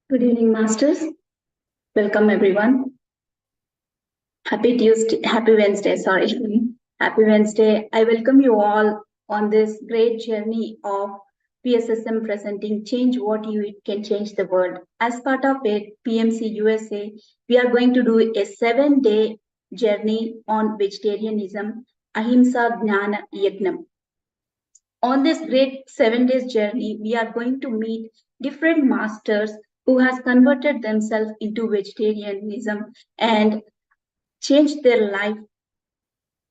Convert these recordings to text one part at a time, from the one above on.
Good evening, Masters. Welcome, everyone. Happy Tuesday, happy Wednesday, sorry. Happy Wednesday. I welcome you all on this great journey of PSSM presenting Change What You Eat Can Change the World. As part of it, PMCUSA, we are going to do a 7-day journey on vegetarianism, Ahimsa, Gnana, Yagnam. On this great 7 days journey, we are going to meet different masters who has converted themselves into vegetarianism and changed their life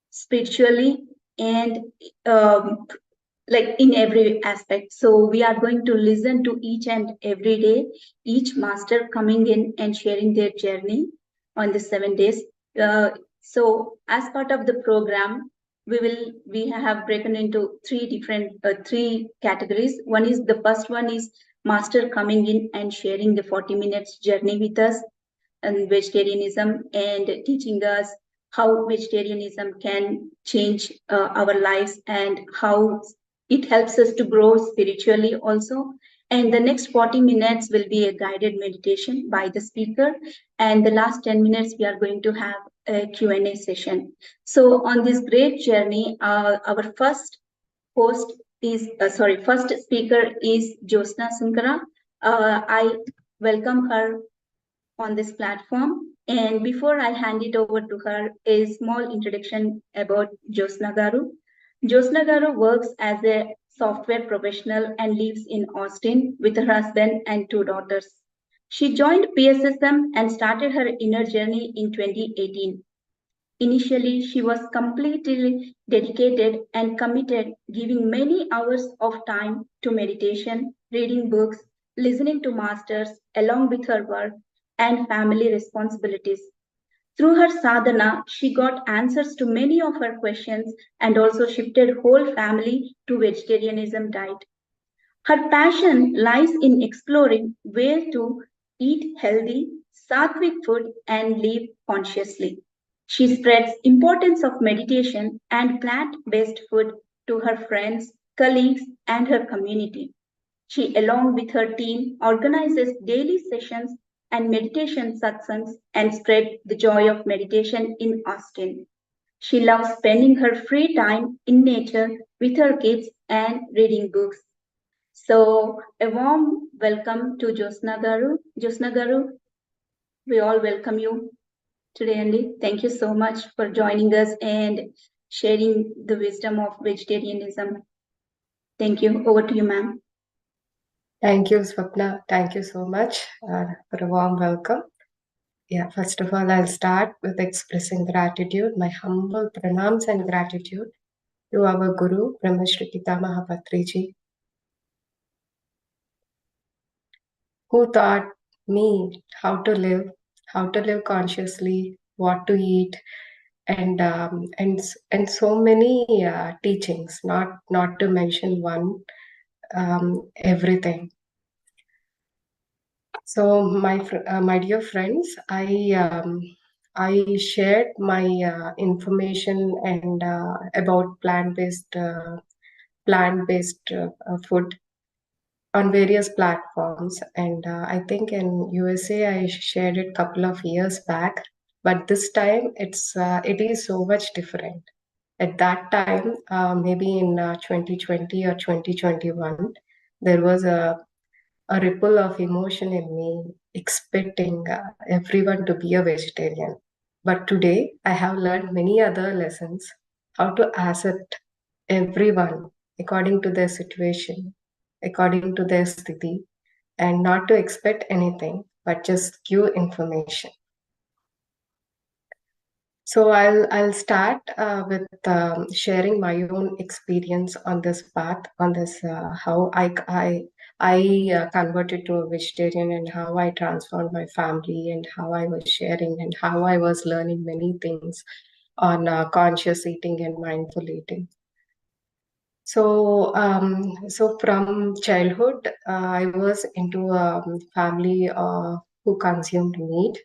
spiritually and like in every aspect. So we are going to listen to each and every day, each master coming in and sharing their journey on the 7 days. So as part of the program, we have broken into three categories. The first one is master coming in and sharing the 40 minutes journey with us and vegetarianism and teaching us how vegetarianism can change our lives and how it helps us to grow spiritually also. And the next 40 minutes will be a guided meditation by the speaker. And the last 10 minutes, we are going to have a Q&A session. So on this great journey, our first first speaker is Jyostna Sunkara. I welcome her on this platform. And before I hand it over to her, a small introduction about Jyostna Garu. Jyostna Garu works as a software professional and lives in Austin with her husband and 2 daughters. She joined PSSM and started her inner journey in 2018. Initially, she was completely dedicated and committed, giving many hours of time to meditation, reading books, listening to masters, along with her work and family responsibilities. Through her sadhana, she got answers to many of her questions and also shifted whole family to vegetarianism diet. Her passion lies in exploring where to eat healthy, sattvic food and live consciously. She spreads importance of meditation and plant-based food to her friends, colleagues, and her community. She, along with her team, organizes daily sessions and meditation satsangs and spread the joy of meditation in Austin. She loves spending her free time in nature with her kids and reading books. So a warm welcome to Jyostna Garu. Jyostna Garu, we all welcome you today, Andy. Thank you so much for joining us and sharing the wisdom of vegetarianism. Thank you. Over to you, ma'am. Thank you, Swapna. Thank you so much for a warm welcome. Yeah, first of all, I'll start with expressing gratitude, my humble pranams and gratitude to our Guru, Brahmashri Pitamaha Patriji, who taught me how to live consciously, what to eat, and so many teachings. Not to mention one, everything. So my dear friends, I shared my information and about plant-based food on various platforms, and I think in USA I shared it a couple of years back, but this time it is so much different. At that time, maybe in 2020 or 2021, there was a ripple of emotion in me, expecting everyone to be a vegetarian. But today, I have learned many other lessons, how to accept everyone according to their situation, according to their sthiti, and not to expect anything, but just give information. So I'll start with sharing my own experience on this path, on this how I converted to a vegetarian and how I transformed my family and how I was sharing and how I was learning many things on conscious eating and mindful eating. So from childhood, I was into a family who consumed meat,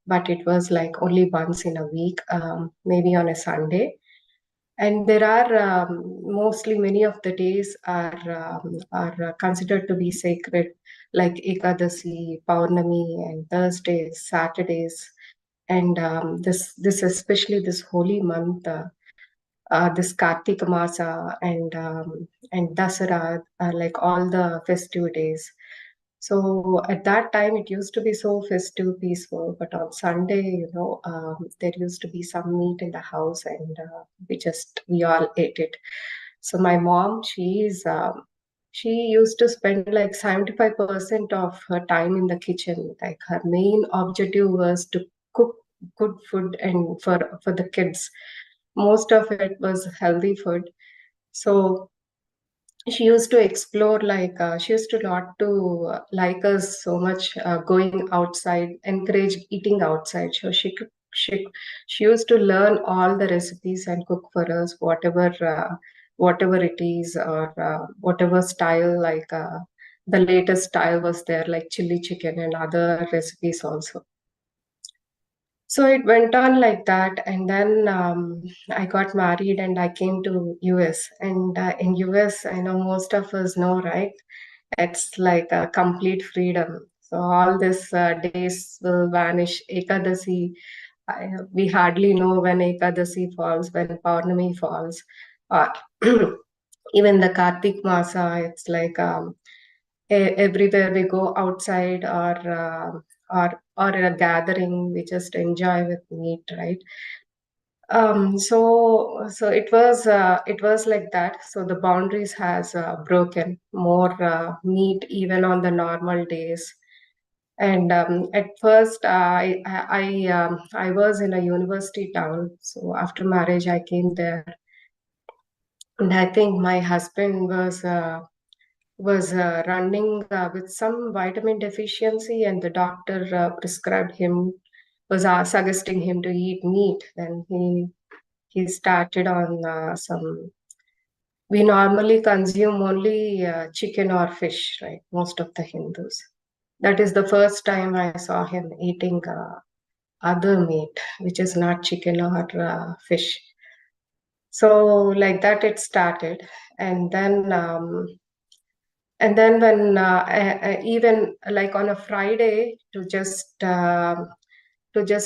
but it was like only once in a week, maybe on a Sunday. And there are mostly many of the days are considered to be sacred, like Ekadasi, Paurnami, and Thursdays, Saturdays, and this especially this holy month, this Kartika Masa and Dasara, like all the festive days. So at that time, it used to be so festive, peaceful. But on Sunday, there used to be some meat in the house, and we all ate it. So my mom, she used to spend like 75% of her time in the kitchen. Like her main objective was to cook good food and for the kids. Most of it was healthy food. So she used to explore, like she used to not to like us so much going outside, encourage eating outside. So she used to learn all the recipes and cook for us, whatever it is, or whatever style, like the latest style was there, like chili chicken and other recipes also. So it went on like that, and then I got married and I came to US. And in US, I know most of us know, right? It's like a complete freedom. So all these days will vanish. Ekadasi, we hardly know when Ekadasi falls, when Paurnami falls, or even the Kartik Masa. It's like everywhere we go outside, or in a gathering, we just enjoy with meat, right? So it was like that. So the boundaries has broken. More meat even on the normal days. And at first, I was in a university town. So after marriage, I came there, and I think my husband was running with some vitamin deficiency, and the doctor prescribed him, was suggesting him to eat meat. Then he started on some. We normally consume only chicken or fish, right? Most of the Hindus. That is the first time I saw him eating other meat, which is not chicken or fish. So like that, it started, and then. And then when even like on a Friday, to just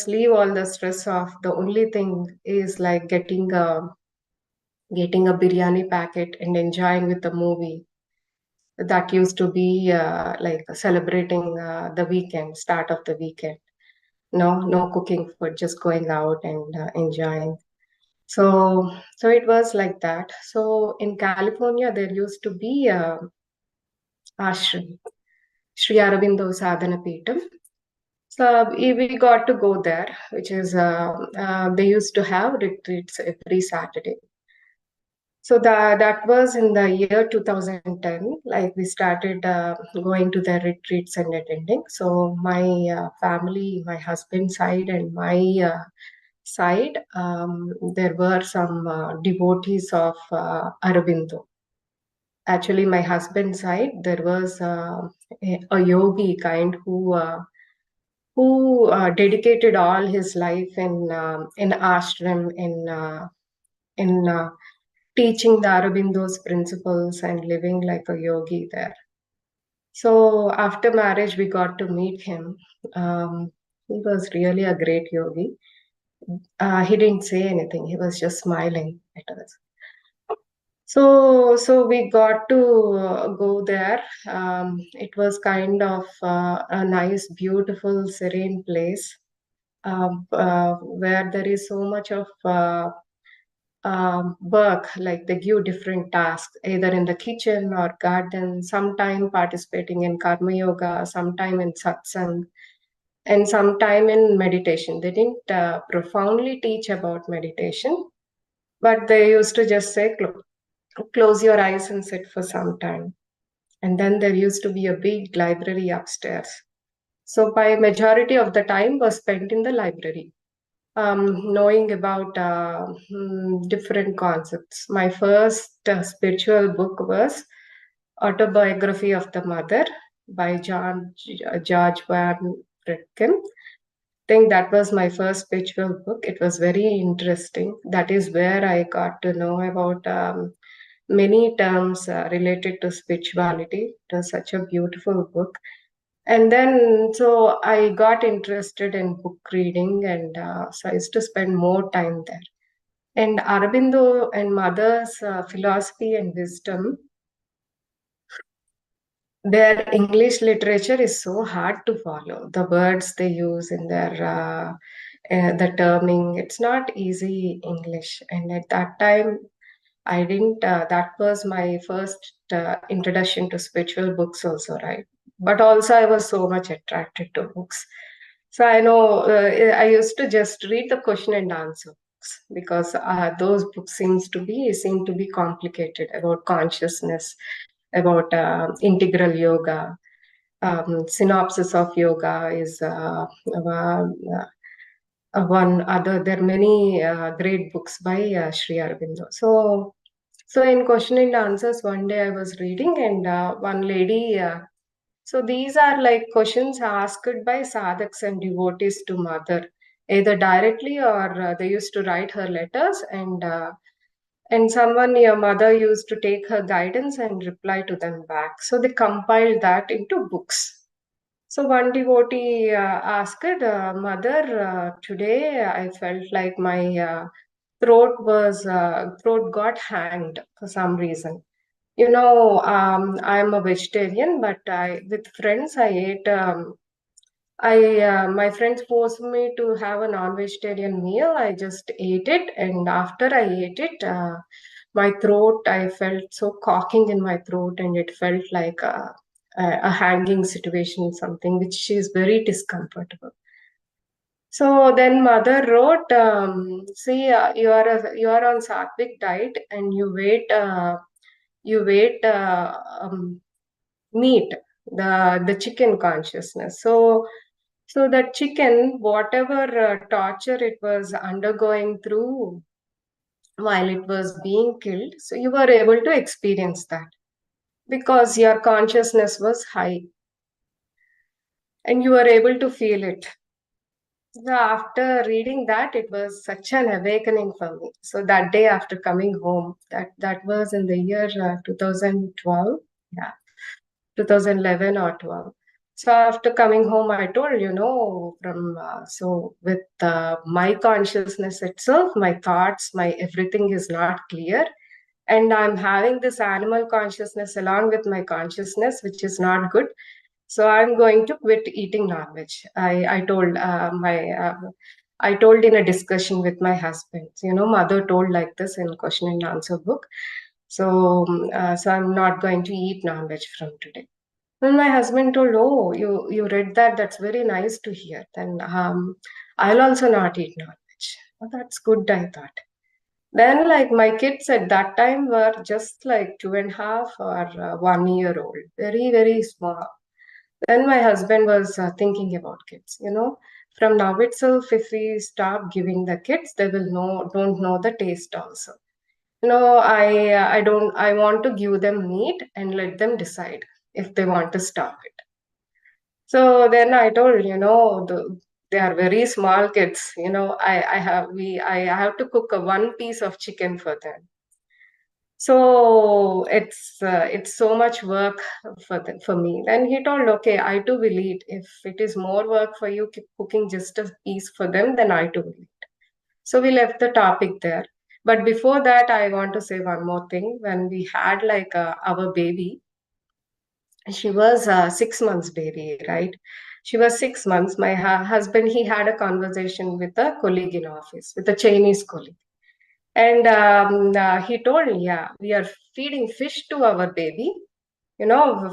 leave all the stress off, the only thing is like getting a biryani packet and enjoying with the movie. That used to be like celebrating the weekend, start of the weekend. No cooking food, just going out and enjoying. So it was like that. So in California, there used to be a ashram, Sri Aurobindo Sadhana Peetham. So we got to go there, which is they used to have retreats every Saturday. So that was in the year 2010. Like we started going to the retreats and attending. So my family, my husband's side and my side, there were some devotees of Aurobindo. Actually, my husband's side, there was a yogi kind who dedicated all his life in ashram, in teaching the Aurobindo's principles and living like a yogi there. So after marriage, we got to meet him. He was really a great yogi. He didn't say anything. He was just smiling at us. So we got to go there. It was kind of a nice, beautiful, serene place where there is so much of work, like they give different tasks, either in the kitchen or garden, sometime participating in karma yoga, sometime in satsang, and sometime in meditation. They didn't profoundly teach about meditation, but they used to just say, close your eyes and sit for some time. And then there used to be a big library upstairs. So by majority of the time was spent in the library, knowing about different concepts. My first spiritual book was Autobiography of the Mother by George Van Fredkin. think that was my first spiritual book. It was very interesting. That is where I got to know about many terms related to spirituality. It was such a beautiful book. And then, so I got interested in book reading, and so I used to spend more time there. And Aurobindo and Mother's philosophy and wisdom, their English literature is so hard to follow. The words they use in their the terming, it's not easy English. And at that time, I didn't. That was my first introduction to spiritual books, also, right? But also, I was so much attracted to books. So I know I used to just read the question and answer books because those books seem to be complicated about consciousness, about integral yoga. Synopsis of yoga is one other. There are many great books by Sri Aurobindo. So in question and answers, one day I was reading, and one lady. So these are like questions asked by sadhaks and devotees to Mother, either directly or they used to write her letters, and someone, your mother, used to take her guidance and reply to them back. So they compiled that into books. So one devotee asked, Mother, today I felt like my throat got hanged for some reason. I'm a vegetarian, but with friends, I ate. My friends forced me to have a non-vegetarian meal. I just ate it, and after I ate it, my throat, I felt so cocking in my throat, and it felt like a hanging situation, something which is very discomfortable. So then mother wrote, see, you are on sattvic diet, and you wait meat, the chicken consciousness. So that chicken, whatever torture it was undergoing through while it was being killed, so you were able to experience that because your consciousness was high and you were able to feel it. So after reading that, it was such an awakening for me. So that day after coming home, that was in the year 2012, yeah, 2011 or 12. So after coming home, I told, so with my consciousness itself, my thoughts, my everything is not clear. And I'm having this animal consciousness along with my consciousness, which is not good. So I'm going to quit eating non-veg. I told in a discussion with my husband, mother told like this in question and answer book. So I'm not going to eat non-veg from today. Then my husband told, "Oh, you read that? That's very nice to hear. Then I'll also not eat non-veg." Oh, that's good, I thought. Then, like my kids at that time were just like 2.5 or 1 year old, very very small. Then my husband was thinking about kids. From now itself, if we stop giving the kids, they will don't know the taste also. I want to give them meat and let them decide if they want to stop it. So then I told, they are very small kids. I have to cook one piece of chicken for them. So it's so much work for me. Then he told, okay, I too will eat. If it is more work for you cooking just a piece for them, then I too will eat. So we left the topic there. But before that, I want to say one more thing. When we had like our baby, she was 6 months baby, right? She was 6 months. My husband, he had a conversation with a colleague in office, with a Chinese colleague. And he told me, yeah, we are feeding fish to our baby.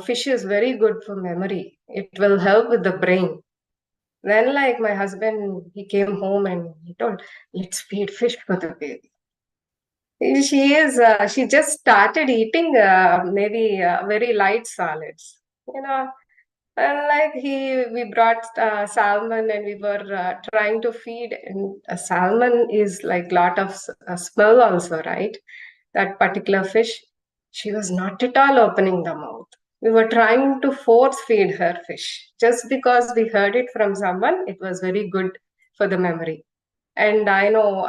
Fish is very good for memory. It will help with the brain. Then, like my husband, he came home and he told, let's feed fish for the baby. She just started eating maybe very light solids, and like we brought salmon and we were trying to feed. And salmon is like lot of smell also, right? That particular fish, she was not at all opening the mouth. We were trying to force feed her fish just because we heard it from someone. It was very good for the memory. And I know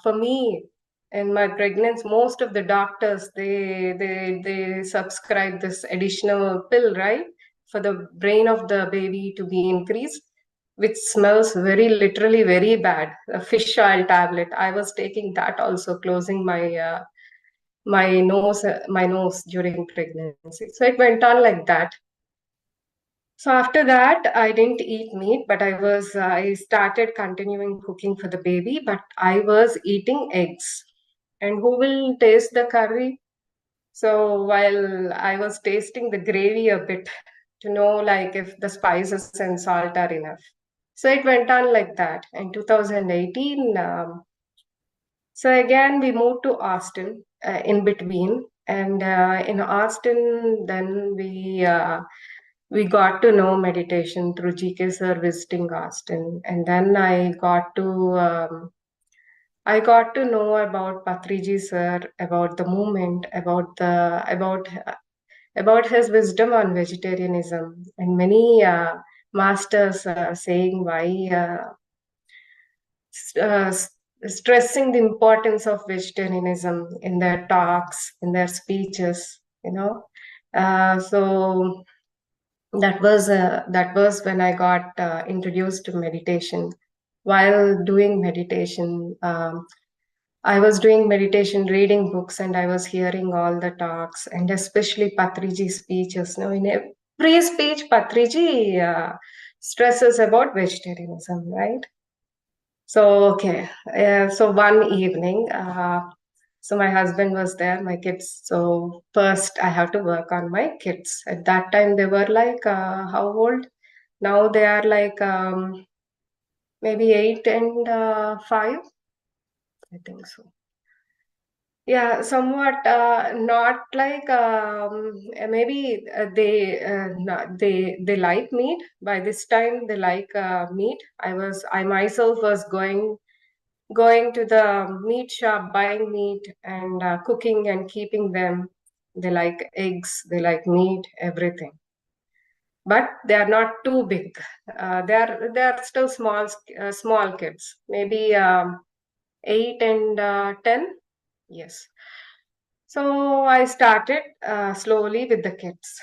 for me, in my pregnancy, most of the doctors they subscribe this additional pill, right, for the brain of the baby to be increased, which smells very literally very bad. A fish oil tablet. I was taking that also, closing my nose during pregnancy. So it went on like that. So after that, I didn't eat meat, but I started continuing cooking for the baby, but I was eating eggs. And who will taste the curry? So while I was tasting the gravy a bit to know like if the spices and salt are enough. So it went on like that. In 2018, so again we moved to Austin in between, and in Austin, then we got to know meditation through GK sir visiting Austin, and then I got to know about Patriji sir, about the movement, about his wisdom on vegetarianism, and many masters saying why stressing the importance of vegetarianism in their talks, in their speeches, you know. So that was when I got introduced to meditation. While doing meditation, I was doing meditation, reading books, and I was hearing all the talks, and especially Patriji speeches. Now, in every speech, Patriji stresses about vegetarianism, right? So okay, so one evening, so my husband was there, my kids. So first, I have to work on my kids. At that time, they were like how old? Now they are like maybe 8 and 5. I think so. Yeah, somewhat not like maybe they like meat. By this time, they like meat. I myself was going to the meat shop, buying meat and cooking and keeping them. They like eggs, they like meat, everything. But they are not too big. They are still small kids, maybe 8 and 10. Yes. So I started slowly with the kids.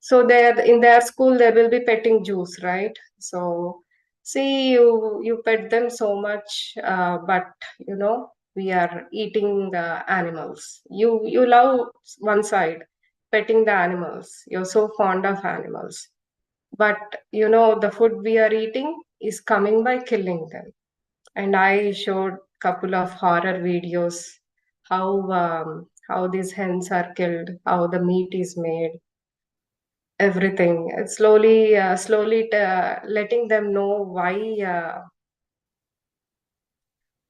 So there in their school there will be petting juice, right? So see, you pet them so much, but you know we are eating the animals. You love one side, petting the animals. You're so fond of animals, but you know the food we are eating is coming by killing them. And I showed couple of horror videos how these hens are killed, how the meat is made, everything. Slowly letting them know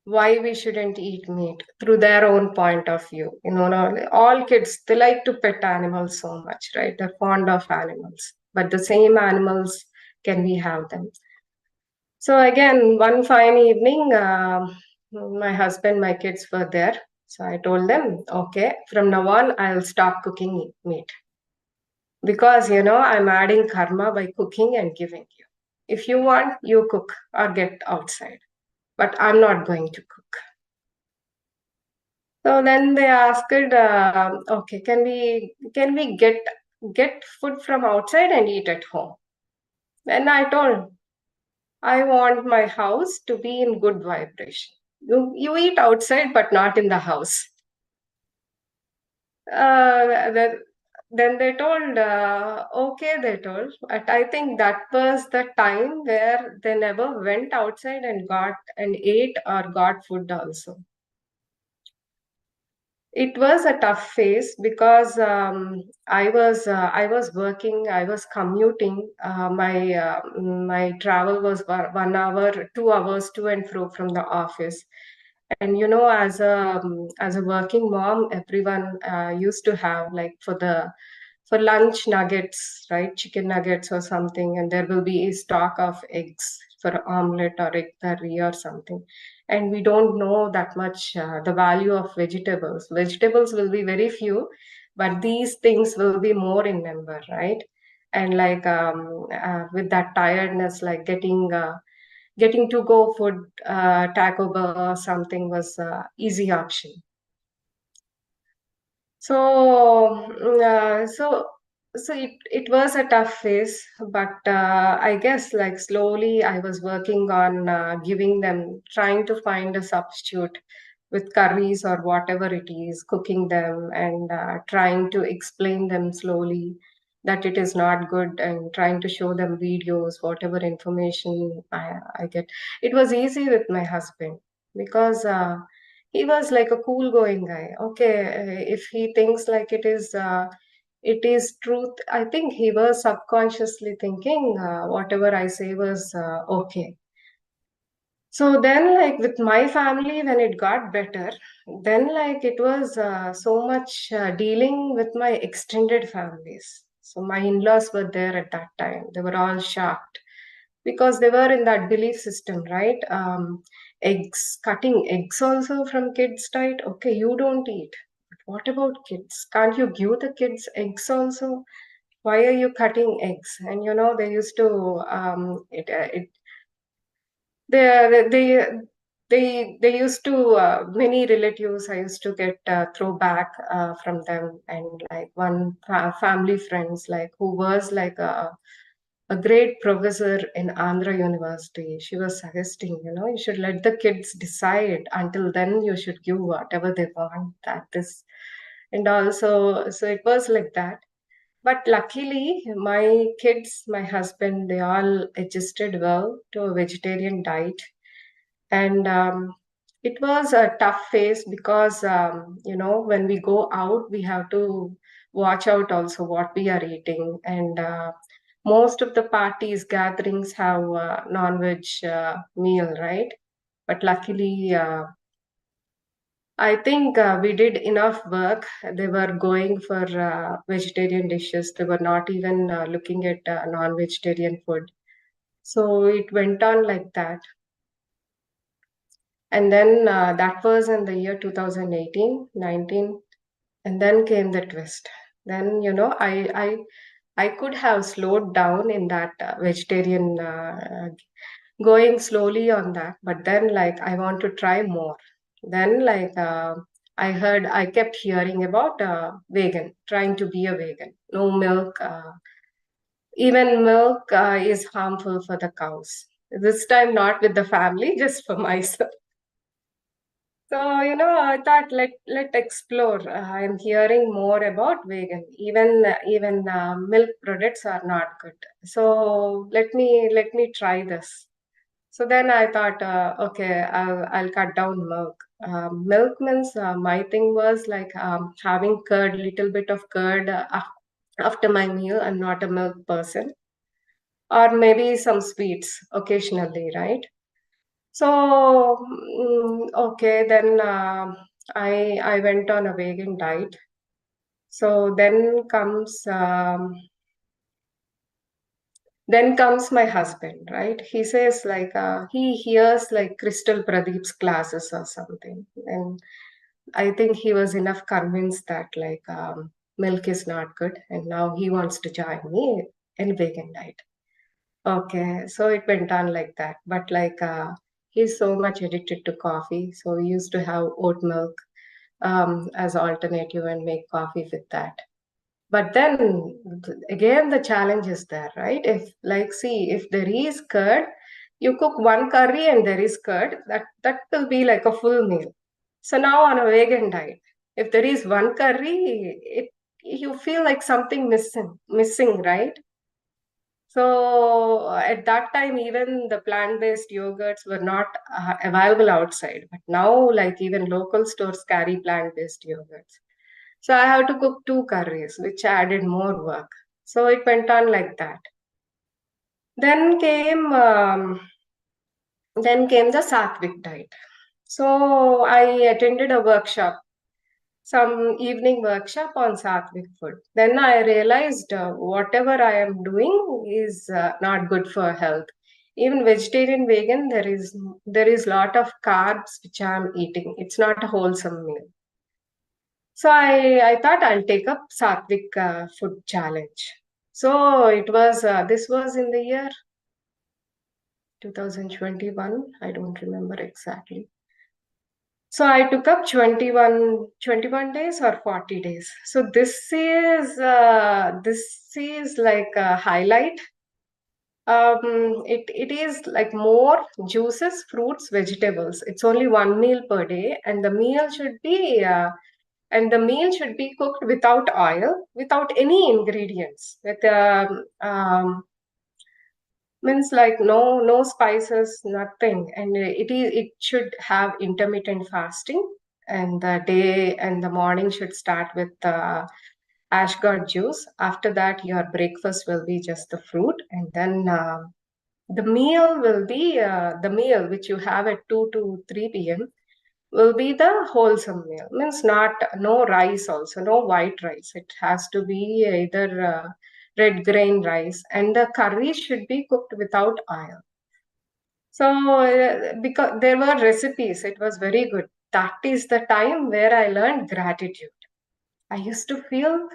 why we shouldn't eat meat through their own point of view. You know, all kids they like to pet animals so much, right? They're fond of animals, but the same animals can we have them? So again, one fine evening, my husband, my kids were there. So I told them, okay, from now on, I'll stop cooking meat because you know I'm adding karma by cooking and giving you. If you want, you cook or get outside, but I'm not going to cook. So then they asked, okay, can we get food from outside and eat at home? Then I told, I want my house to be in good vibration. You eat outside, but not in the house. Then they told, okay, they told. But I think that was the time where they never went outside and got and ate or got food also. It was a tough phase because I was working, I was commuting. My travel was 1 hour, 2 hours to and fro from the office. And you know, as a working mom, everyone used to have like for lunch nuggets, right? Chicken nuggets or something, and there will be a stock of eggs for omelette or egg curry or something. And we don't know that much the value of vegetables. Vegetables will be very few, but these things will be more in number, right? and like with that tiredness, like getting to go food, Taco Bell or something was easy option. So, it was a tough phase, but I guess like slowly I was working on giving them, trying to find a substitute with curries or whatever it is, cooking them and trying to explain them slowly that it is not good and trying to show them videos, whatever information I get. It was easy with my husband because he was like a cool going guy. Okay, if he thinks like it is truth, I think he was subconsciously thinking whatever I say was okay. So then, like with my family, when it got better, then like it was so much dealing with my extended families. So my in-laws were there at that time. They were all shocked because they were in that belief system, right? Eggs, cutting eggs also from kids' diet. Okay, you don't eat. But what about kids? Can't you give the kids eggs also? Why are you cutting eggs? And they used to they they they used to many relatives I used to get throwback from them, and like one family friends like who was like a great professor in Andhra University. She was suggesting, you should let the kids decide. Until then, you should give whatever they want. That is, and also, so it was like that. But luckily, my kids, my husband, they all adjusted well to a vegetarian diet. And it was a tough phase because, when we go out, we have to watch out also what we are eating. And most of the parties, gatherings have non-veg meal, right? But luckily, I think we did enough work. They were going for vegetarian dishes. They were not even looking at non-vegetarian food. So it went on like that. And then that was in the year 2018, 19. And then came the twist. Then, I could have slowed down in that vegetarian, going slowly on that. But then, like, I want to try more. Then, like, I kept hearing about vegan, trying to be a vegan. No milk. Even milk is harmful for the cows. This time, not with the family, just for myself. So, I thought let explore. I'm hearing more about vegan. Even milk products are not good. So let me try this. So then I thought, okay, I'll cut down milk. Milk means my thing was like having curd, little bit of curd after my meal. I'm not a milk person, or maybe some sweets occasionally, right? So, okay, then I went on a vegan diet. So then comes my husband, right? He says like he hears like Crystal Pradeep's classes or something, and I think he was enough convinced that like milk is not good, and now he wants to join me in vegan diet. Okay, so it went on like that. But like he's so much addicted to coffee, so we used to have oat milk as alternative and make coffee with that. But then again, the challenge is there, right? If like see, if there is curd, you cook one curry and there is curd, that will be like a full meal. So now on a vegan diet, if there is one curry, you feel like something missing, right? So at that time, even the plant-based yogurts were not available outside. But now, like even local stores carry plant-based yogurts. So I have to cook two curries, which added more work. So it went on like that. Then came the Sattvic diet. So I attended a workshop, some evening workshop on Sattvic food. Then I realized whatever I am doing is not good for health. Even vegetarian, vegan, there is lot of carbs which I'm eating. It's not a wholesome meal. So I thought I'll take up Sattvic food challenge. So it was, this was in the year 2021. I don't remember exactly. So I took up 21 days or 40 days. So this is like a highlight. It is like more juices, fruits, vegetables. It's only one meal per day, and the meal should be cooked without oil, without any ingredients, with means like no spices, nothing. And it should have intermittent fasting, and the day and the morning should start with ashgard juice. After that, your breakfast will be just the fruit, and then the meal will be the meal which you have at 2 to 3 p.m. will be the wholesome meal. Means not no rice, also no white rice. It has to be either red grain rice, and the curry should be cooked without oil. So because there were recipes, it was very good. That is the time where I learned gratitude. I used to feel,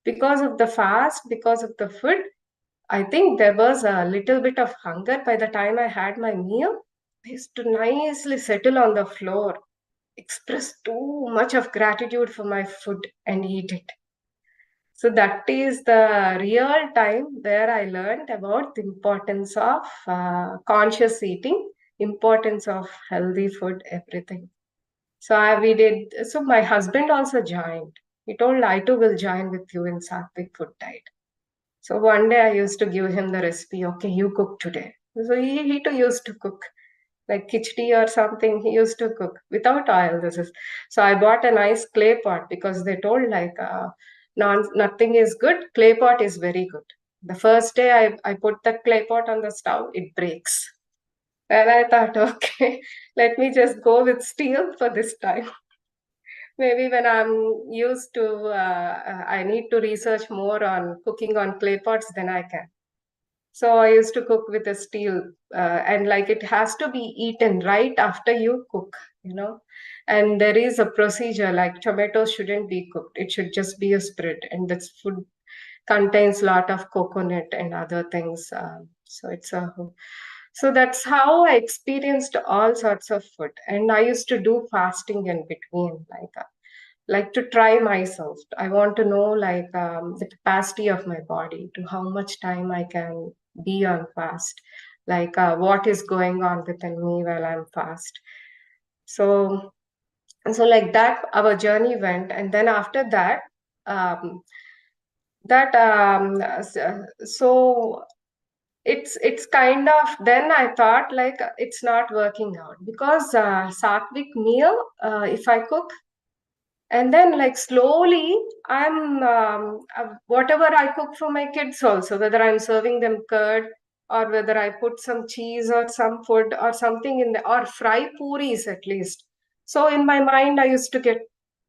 because of the fast, because of the food, I think there was a little bit of hunger by the time I had my meal. I used to nicely settle on the floor, express too much of gratitude for my food, and eat it. So that is the real time where I learned about the importance of conscious eating, importance of healthy food, everything. So we did. So my husband also joined. He told, I too will join with you in Sattvic food diet. So one day I used to give him the recipe. Okay, you cook today. So he too used to cook like khichdi or something. He used to cook without oil. This is so I bought a nice clay pot, because they told like nothing is good. Clay pot is very good. The first day I put that clay pot on the stove, it breaks. And I thought, okay, let me just go with steel for this time. Maybe when I'm used to, I need to research more on cooking on clay pots, then I can. So I used to cook with a steel, and like it has to be eaten right after you cook, you know. And there is a procedure, like tomatoes shouldn't be cooked; it should just be a spread, and this food contains a lot of coconut and other things. So it's a so that's how I experienced all sorts of food, and I used to do fasting in between, like to try myself. I want to know like the capacity of my body, to how much time I can be on fast, like what is going on within me while I'm fast. So like that, our journey went, and then after that, um, that so it's kind of, then I thought like it's not working out, because sattvic meal, if I cook, and then like slowly I'm whatever I cook for my kids also, whether I'm serving them curd, or whether I put some cheese or some food or something in the, or fry puris at least. So in my mind I used to get,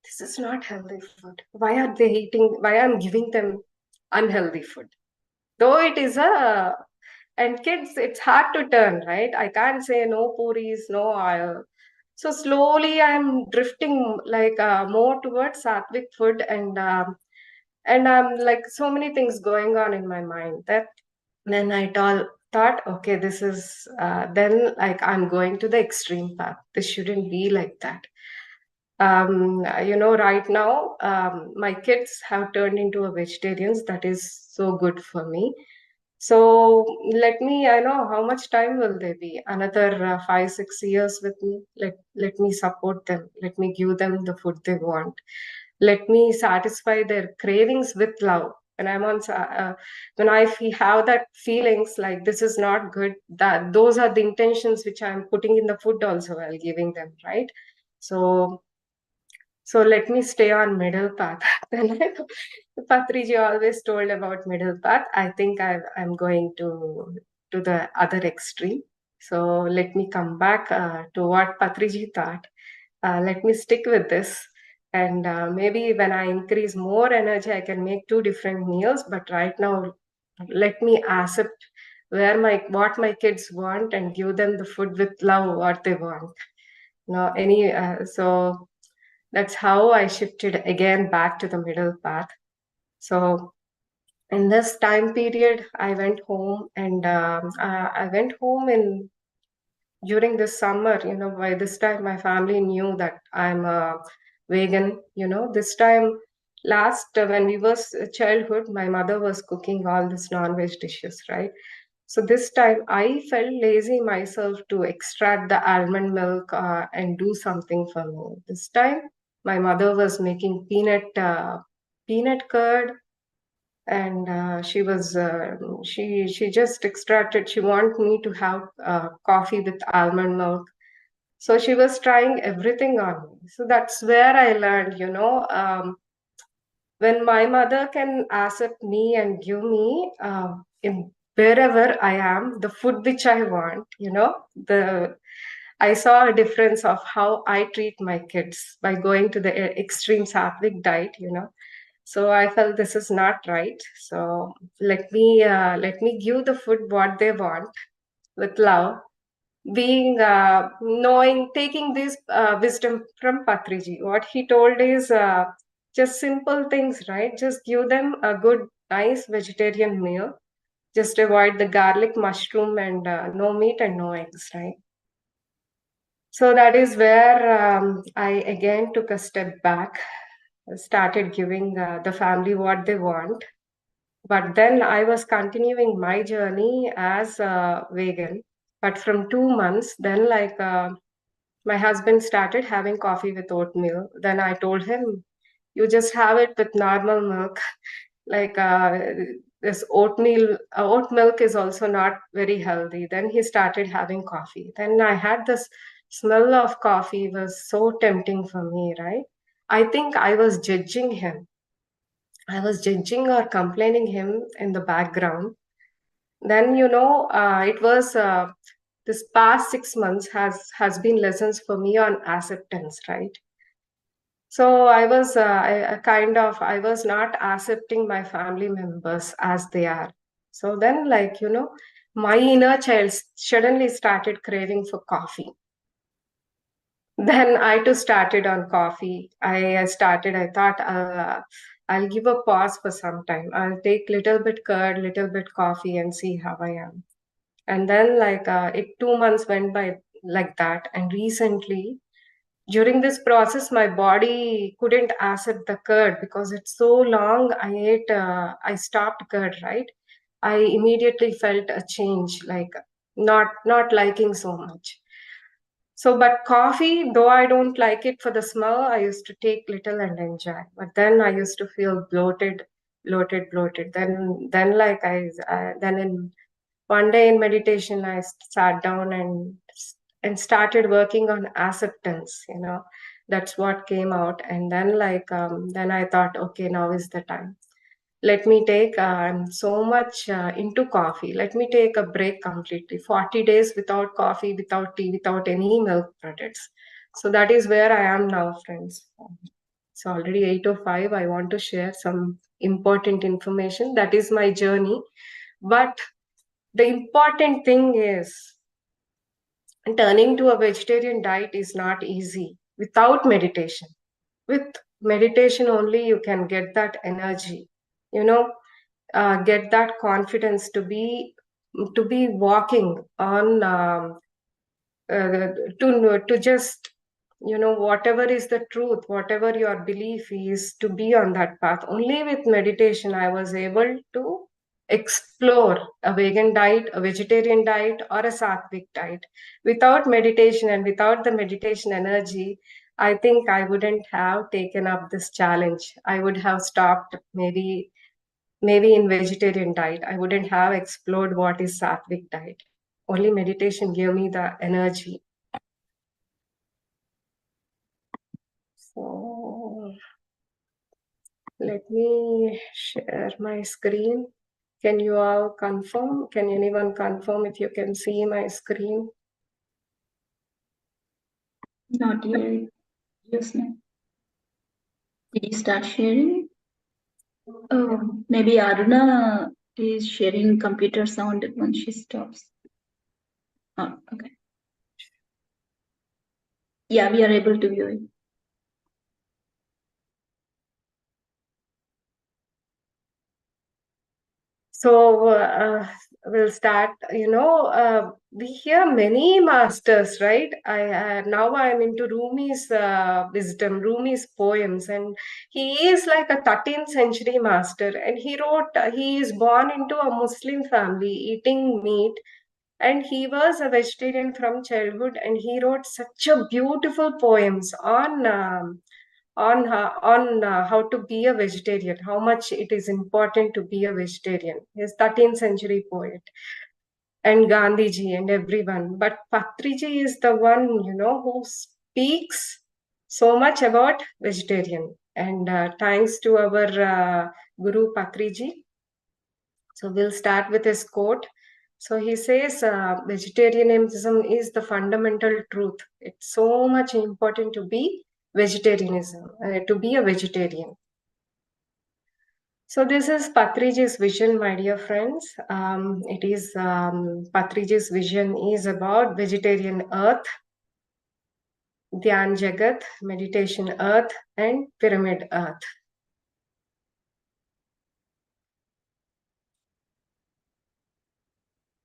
this is not healthy food. Why are they eating, why I'm giving them unhealthy food? Though it is a, and kids, it's hard to turn, right? I can't say no puris, no oil. So slowly I'm drifting like more towards sattvic food, and like so many things going on in my mind, that then thought, okay, this is then like I'm going to the extreme path. This shouldn't be like that. Right now, my kids have turned into a vegetarians. That is so good for me. So I know how much time will they be? Another 5, 6 years with me. Let me support them. Let me give them the food they want. Let me satisfy their cravings with love. When I'm on, when have that feelings like this is not good, that those are the intentions which I'm putting in the food also while giving them, right? So let me stay on middle path. Then Patriji always told about middle path. I think I'm going to the other extreme. So let me come back to what Patriji thought. Let me stick with this. And maybe when I increase more energy, I can make 2 different meals. But right now, let me accept what my kids want, and give them the food with love what they want. No, so that's how I shifted again back to the middle path. So In this time period, I went home, and I went home in during this summer. By this time, my family knew that I'm a vegan. This time, last when we was childhood, my mother was cooking all this non-veg dishes, right? So this time I felt lazy myself to extract the almond milk and do something for me. This time my mother was making peanut curd, and she just extracted. She wanted me to have coffee with almond milk. So she was trying everything on me. So that's where I learned, when my mother can accept me and give me in wherever I am the food which I want, the I saw a difference of how I treat my kids by going to the extreme sattvic diet. So I felt this is not right. So let me give the food what they want with love, being knowing, taking this wisdom from Patriji. What he told is just simple things, right? Just give them a good nice vegetarian meal, just avoid the garlic, mushroom, and no meat and no eggs, right? So that is where I again took a step back, started giving the family what they want. But then I was continuing my journey as a vegan. But from 2 months, then my husband started having coffee with oatmeal. Then I told him, you just have it with normal milk. Like this oat milk is also not very healthy. Then he started having coffee. Then I had this smell of coffee was so tempting for me, right? I think I was judging him. I was judging or complaining him in the background. Then it was this past 6 months has been lessons for me on acceptance, right? So I was I was not accepting my family members as they are. So then, my inner child suddenly started craving for coffee. Then I too started on coffee. I thought I'll give a pause for some time. I'll take little bit curd, little bit coffee, and see how I am. And then, 2 months went by like that. And recently, during this process, my body couldn't accept the curd because it's so long. I stopped curd, right? I immediately felt a change, like not liking so much. So, but coffee, though I don't like it for the smell, I used to take little and enjoy. But then I used to feel bloated. Then in one day in meditation, I sat down and started working on acceptance. That's what came out. And then then I thought, okay, now is the time. Let me take I'm so much into coffee. Let me take a break completely. 40 days without coffee, without tea, without any milk products. So that is where I am now, friends. It's already 8:05. I want to share some important information. That is my journey. But the important thing is, turning to a vegetarian diet is not easy without meditation. With meditation only, you can get that energy, you know, get that confidence to be walking on to just whatever is the truth, whatever your belief is, to be on that path. Only with meditation I was able to explore a vegan diet, a vegetarian diet, or a sattvic diet. Without meditation and without the meditation energy, I think I wouldn't have taken up this challenge. I would have stopped, maybe in vegetarian diet. I wouldn't have explored what is sattvic diet. Only meditation gave me the energy. So let me share my screen. Can you all confirm? Can anyone confirm if you can see my screen? Not yet. Jyostna. Did you start sharing? Oh, maybe Aruna is sharing computer sound when she stops. Oh, okay. Yeah, we are able to view it. So we'll start. We hear many masters, right? I now I'm into Rumi's wisdom, Rumi's poems, and he is like a 13th century master. And he wrote. He is born into a Muslim family, eating meat, and he was a vegetarian from childhood. And he wrote such a beautiful poems on how to be a vegetarian, how much it is important to be a vegetarian. He's 13th century poet, and Gandhiji and everyone. But Patriji is the one, who speaks so much about vegetarian. And thanks to our Guru Patriji. So we'll start with his quote. So he says, vegetarianism is the fundamental truth. It's so much important to be vegetarianism, to be a vegetarian. So this is Patriji's vision, my dear friends. Patriji's vision is about vegetarian earth, Dhyan Jagat, meditation earth, and pyramid earth.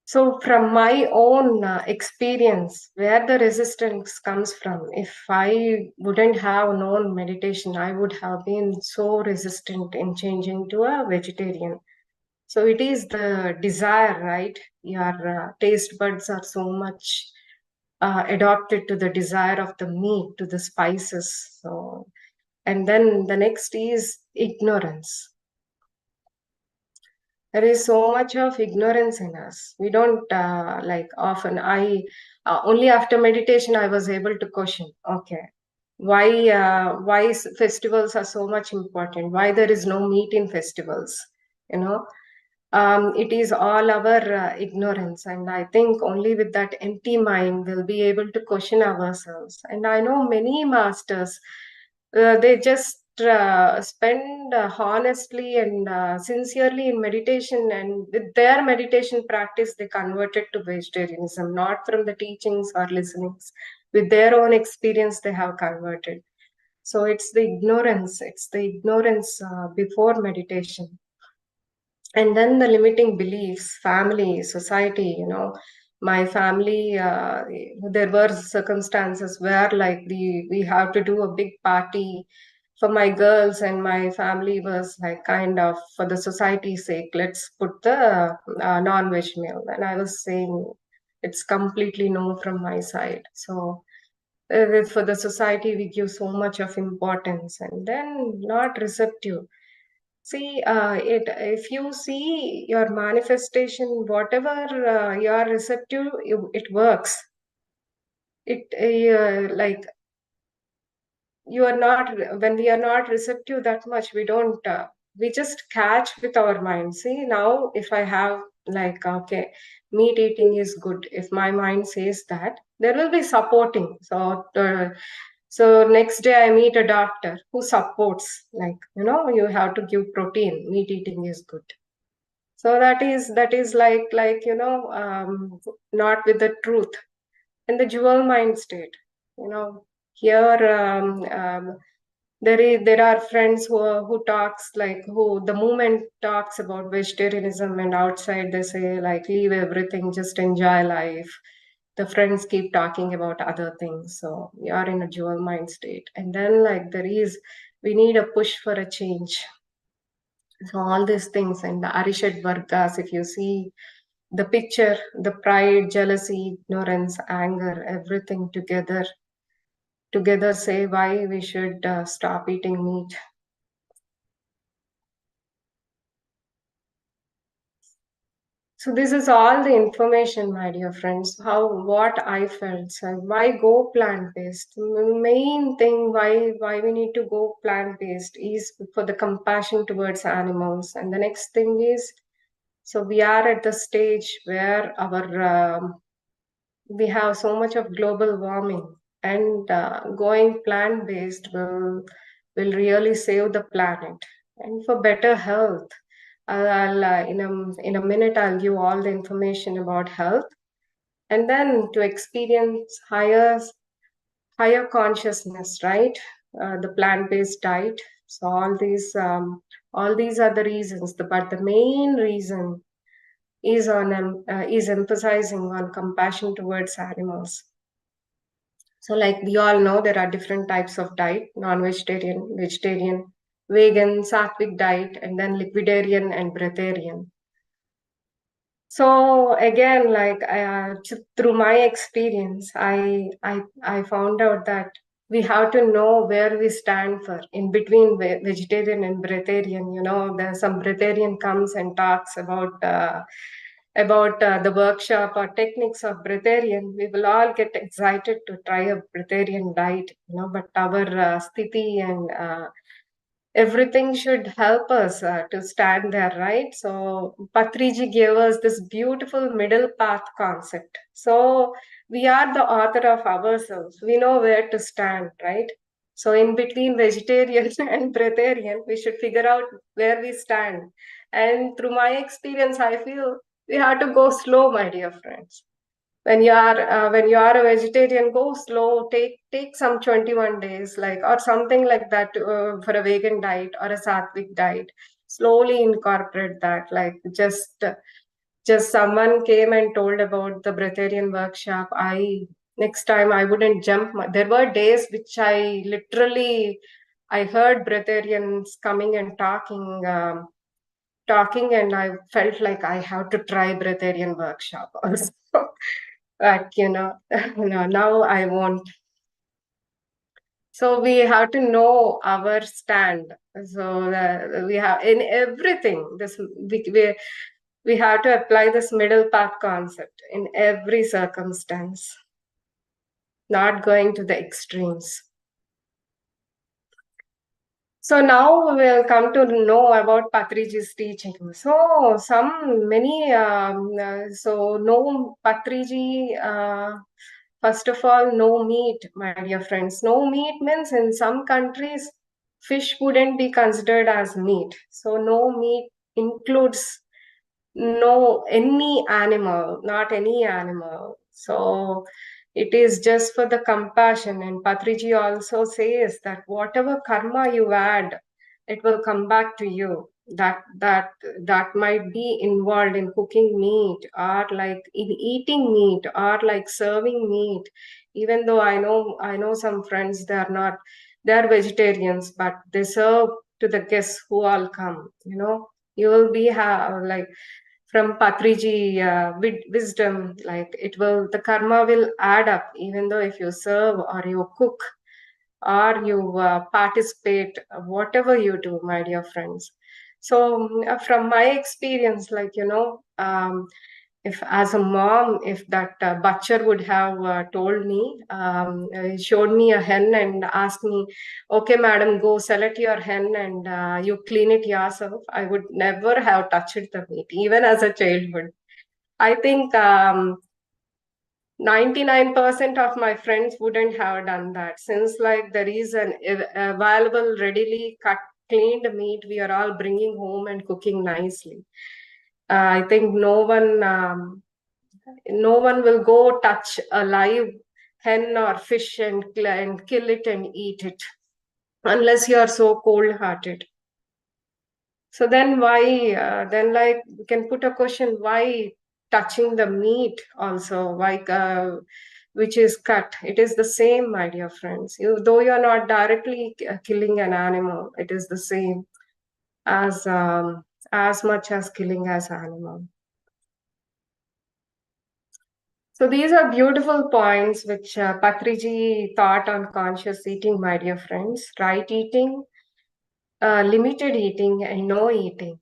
So from my own experience, where the resistance comes from, if I wouldn't have known meditation, I would have been so resistant in changing to a vegetarian. So it is the desire, right? Your taste buds are so much adopted to the desire of the meat, to the spices. So, and then the next is ignorance. There is so much of ignorance in us. We don't like often. I only after meditation I was able to question. Okay, why festivals are so much important? Why there is no meat in festivals? You know, it is all our ignorance, and I think only with that empty mind we'll be able to question ourselves. And I know many masters, they just spend honestly and sincerely in meditation, and with their meditation practice they converted to vegetarianism, not from the teachings or listenings. With their own experience they have converted. So it's the ignorance before meditation. And then the limiting beliefs, family, society. My family, there were circumstances where like we have to do a big party for my girls, and my family was like kind of, for the society's sake, let's put the non-veg meal. And I was saying it's completely no from my side. So for the society we give so much of importance and then not receptive. See, if you see your manifestation, whatever you are receptive, it works. It like you are not, when we are not receptive that much, we don't. We just catch with our mind. See, now if I have like, okay, meat eating is good. If my mind says that, there will be supporting. So next day I meet a doctor who supports, like, you have to give protein. Meat eating is good. So that is like not with the truth and the jewel mind state. Here there are friends who talks like, who the movement talks about vegetarianism, and outside they say like, leave everything, just enjoy life. The friends keep talking about other things. So we are in a dual mind state, and then like we need a push for a change. So all these things, and the Arishad Vargas, if you see the picture, the pride, jealousy, ignorance, anger, everything together say why we should stop eating meat. So this is all the information, my dear friends, what I felt. So why go plant-based? Main thing why we need to go plant-based is for the compassion towards animals. And the next thing is, so we are at the stage where we have so much of global warming, and going plant-based will really save the planet and for better health. I'll in a minute I'll give all the information about health, and then to experience higher consciousness, right? The plant-based diet. So all these All these are the reasons, but the main reason is is emphasizing on compassion towards animals. So like we all know, there are different types of diet: non-vegetarian, vegetarian, vegan, sattvic diet, and then liquidarian and breatharian. So again, like through my experience, I found out that we have to know where we stand for in between vegetarian and breatharian. You know, there's some breatharian comes and talks about the workshop or techniques of breatharian. We will all get excited to try a breatharian diet, you know, but our sthiti and everything should help us to stand there, right? So Patriji gave us this beautiful middle path concept. So we are the author of ourselves. We know where to stand, right? So in between vegetarian and breatharian, we should figure out where we stand. And through my experience, I feel we have to go slow, my dear friends. When you are a vegetarian, go slow, take some 21 days, like, or something like that, for a vegan diet or a sattvic diet. Slowly incorporate that. Like just someone came and told about the breatharian workshop. Next time I wouldn't jump. There were days which I heard breatharians coming and talking, and I felt like I have to try breatharian workshop also. But no, now I won't. So we have to know our stand. So we have in everything. We have to apply this middle path concept in every circumstance, not going to the extremes. So now we will come to know about Patriji's teaching. So no Patriji. First of all, no meat, my dear friends. No meat means in some countries, fish wouldn't be considered as meat. So no meat includes any animal, not any animal. So it is just for the compassion. And Patriji also says that whatever karma you add, it will come back to you. That might be involved in cooking meat, or like in eating meat, or like serving meat. Even though I know some friends, they're vegetarians, but they serve to the guests who all come. You will be like from Patriji wisdom, like the karma will add up, even though if you serve or you cook or you participate, whatever you do, my dear friends. So from my experience, like, if as a mom, if that butcher would have told me, showed me a hen and asked me, okay, madam, go select your hen and you clean it yourself, I would never have touched the meat, even as a childhood. I think 99% of my friends wouldn't have done that, since like there is an available, readily cut, cleaned meat we are all bringing home and cooking nicely. I think no one will go touch a live hen or fish and kill it and eat it, unless you are so cold hearted. So then then like we can put a question, why touching the meat also, which is cut? It is the same, my dear friends. Though you're not directly killing an animal, it is the same as much as killing as animal. So these are beautiful points which Patriji taught on conscious eating, my dear friends. Right eating, limited eating, and no eating.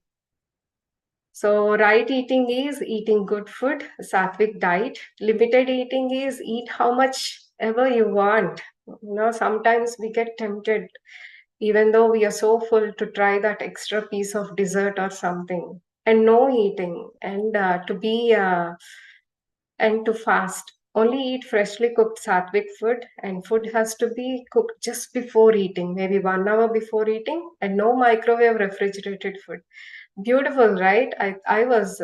So right eating is eating good food, sattvic diet. Limited eating is eat how much ever you want. Sometimes we get tempted, even though we are so full, to try that extra piece of dessert or something. And no eating, and to fast. Only eat freshly cooked sattvic food, and food has to be cooked just before eating, maybe 1 hour before eating, and no microwave refrigerated food. Beautiful, right? I was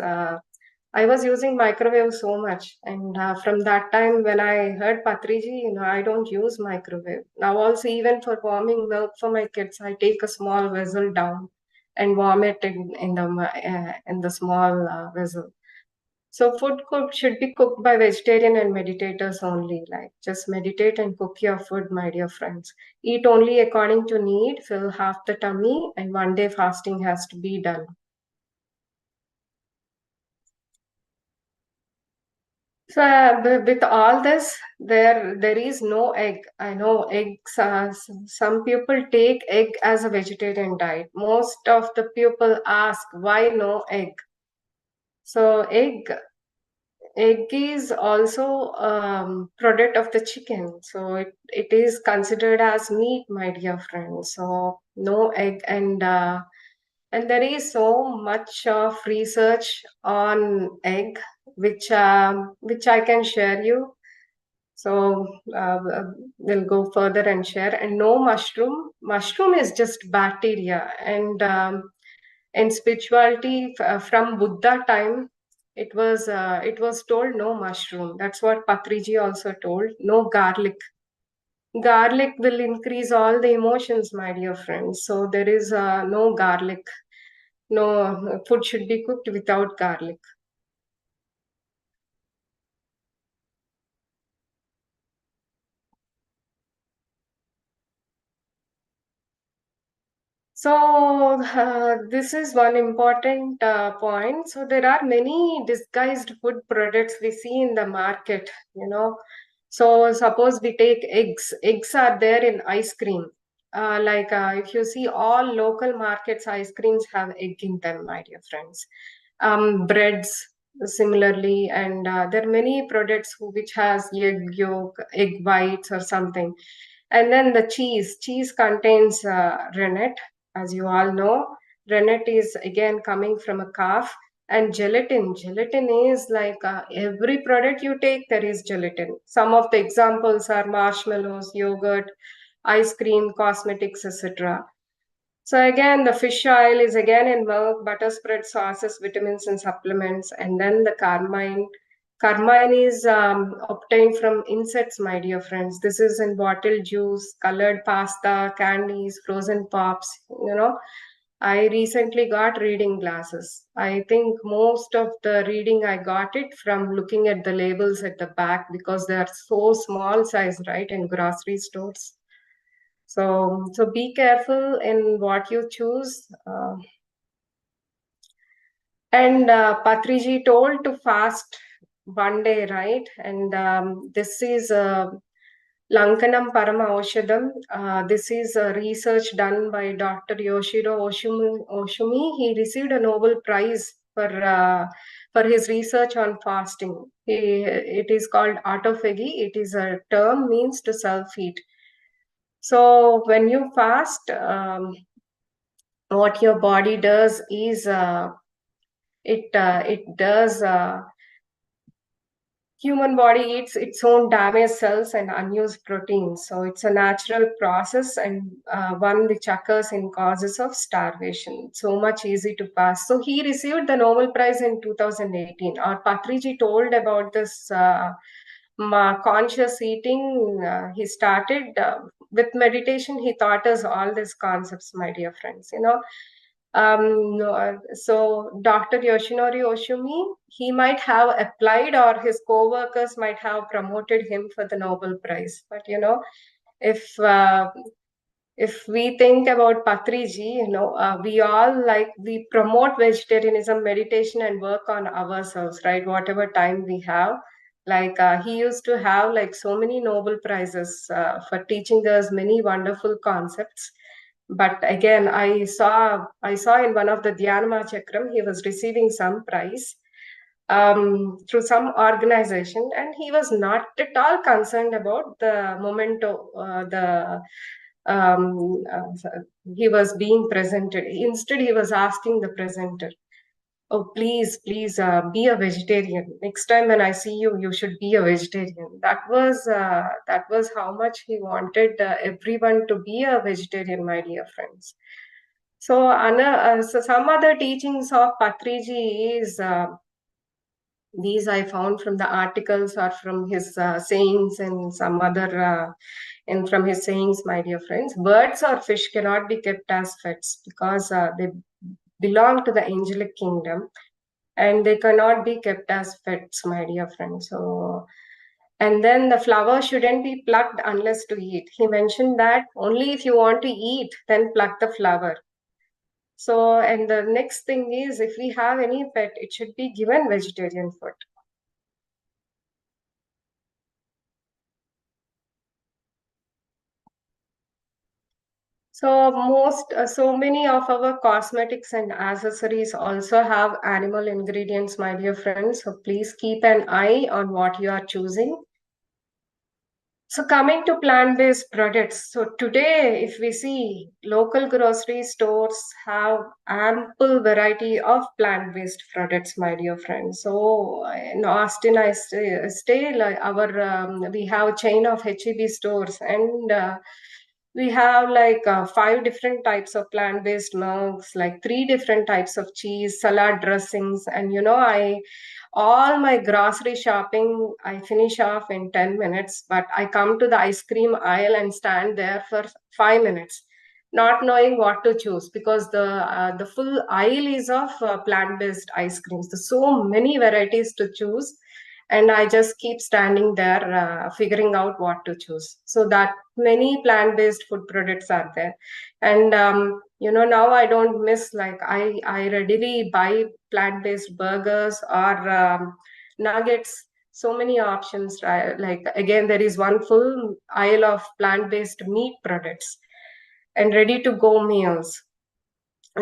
using microwave so much, and from that time when I heard Patriji, I don't use microwave now. Also, even for warming milk for my kids, I take a small vessel down and vomit in the small vessel. So food should be cooked by vegetarian and meditators only. Like just meditate and cook your food, my dear friends. Eat only according to need, fill half the tummy, and 1 day fasting has to be done. So with all this, there is no egg. I know eggs. Some people take egg as a vegetarian diet. Most of the people ask why no egg. So egg is also product of the chicken, so it is considered as meat, my dear friends. So no egg, and there is so much of research on egg which I can share you. So we'll go further and share. And no mushroom. Mushroom is just bacteria, and spirituality from Buddha time, it was told no mushroom. That's what Patriji also told. No garlic. Garlic will increase all the emotions, my dear friends. So there is no garlic. No food should be cooked without garlic. So this is one important point. So there are many disguised food products we see in the market, you know. So suppose we take eggs. Eggs are there in ice cream. If you see all local markets, ice creams have egg in them, my dear friends. Breads similarly, and there are many products which has egg yolk, egg whites or something. And then the cheese contains rennet, as you all know. Rennet is again coming from a calf. And gelatin is like every product you take, there is gelatin. Some of the examples are marshmallows, yogurt, ice cream, cosmetics, etc. So again, the fish oil is again in milk, butter spread, sauces, vitamins and supplements. And then the carmine. Carmine is obtained from insects, my dear friends. This is in bottled juice, colored pasta, candies, frozen pops, you know. I recently got reading glasses. I think most of the reading I got it from looking at the labels at the back because they are so small size, right, in grocery stores. So be careful in what you choose. And Patriji told to fast 1 day, right? And this is Lankanam Parama Oshadam. This is research done by Dr. Yoshiro Oshumi. He received a Nobel Prize for his research on fasting. It is called autophagy. It is a term means to self-eat. So when you fast, what your body does is it does human body eats its own damaged cells and unused proteins. So it's a natural process and one which occurs in causes of starvation. So much easy to pass. So he received the Nobel Prize in 2018. Or Patriji told about this conscious eating. He started with meditation. He taught us all these concepts, my dear friends. You know, so Dr. Yoshinori Oshumi, he might have applied or his co-workers might have promoted him for the Nobel Prize. But you know, if uh, if we think about Patriji, you know, we promote vegetarianism, meditation, and work on ourselves, right? Whatever time we have. Like he used to have like so many Nobel Prizes for teaching us many wonderful concepts. But again, I saw in one of the Dhyana Chakram, he was receiving some prize through some organization, and he was not at all concerned about the memento, he was being presented. Instead, he was asking the presenter, "Oh, please, be a vegetarian. Next time when I see you, you should be a vegetarian." That was how much he wanted everyone to be a vegetarian, my dear friends. So some other teachings of Patriji is these I found from the articles or from his sayings and some other and from his sayings, my dear friends. Birds or fish cannot be kept as pets because belong to the angelic kingdom, and they cannot be kept as pets, my dear friend. So, and then the flower shouldn't be plucked unless to eat. He mentioned that only if you want to eat, then pluck the flower. So, and the next thing is, if we have any pet, it should be given vegetarian food. So many of our cosmetics and accessories also have animal ingredients, my dear friends. So please keep an eye on what you are choosing. So coming to plant-based products, so today if we see local grocery stores have ample variety of plant-based products, my dear friends. So in Austin, I stay like we have a chain of HEB stores, and we have like 5 different types of plant-based milks, like 3 different types of cheese, salad dressings, and I all my grocery shopping I finish off in 10 minutes, but I come to the ice cream aisle and stand there for 5 minutes, not knowing what to choose, because the full aisle is of plant-based ice creams. There's so many varieties to choose, and I just keep standing there figuring out what to choose. So that many plant-based food products are there. And now I don't miss, like I readily buy plant-based burgers or nuggets. So many options, right? Like again, there is one full aisle of plant-based meat products and ready to go meals.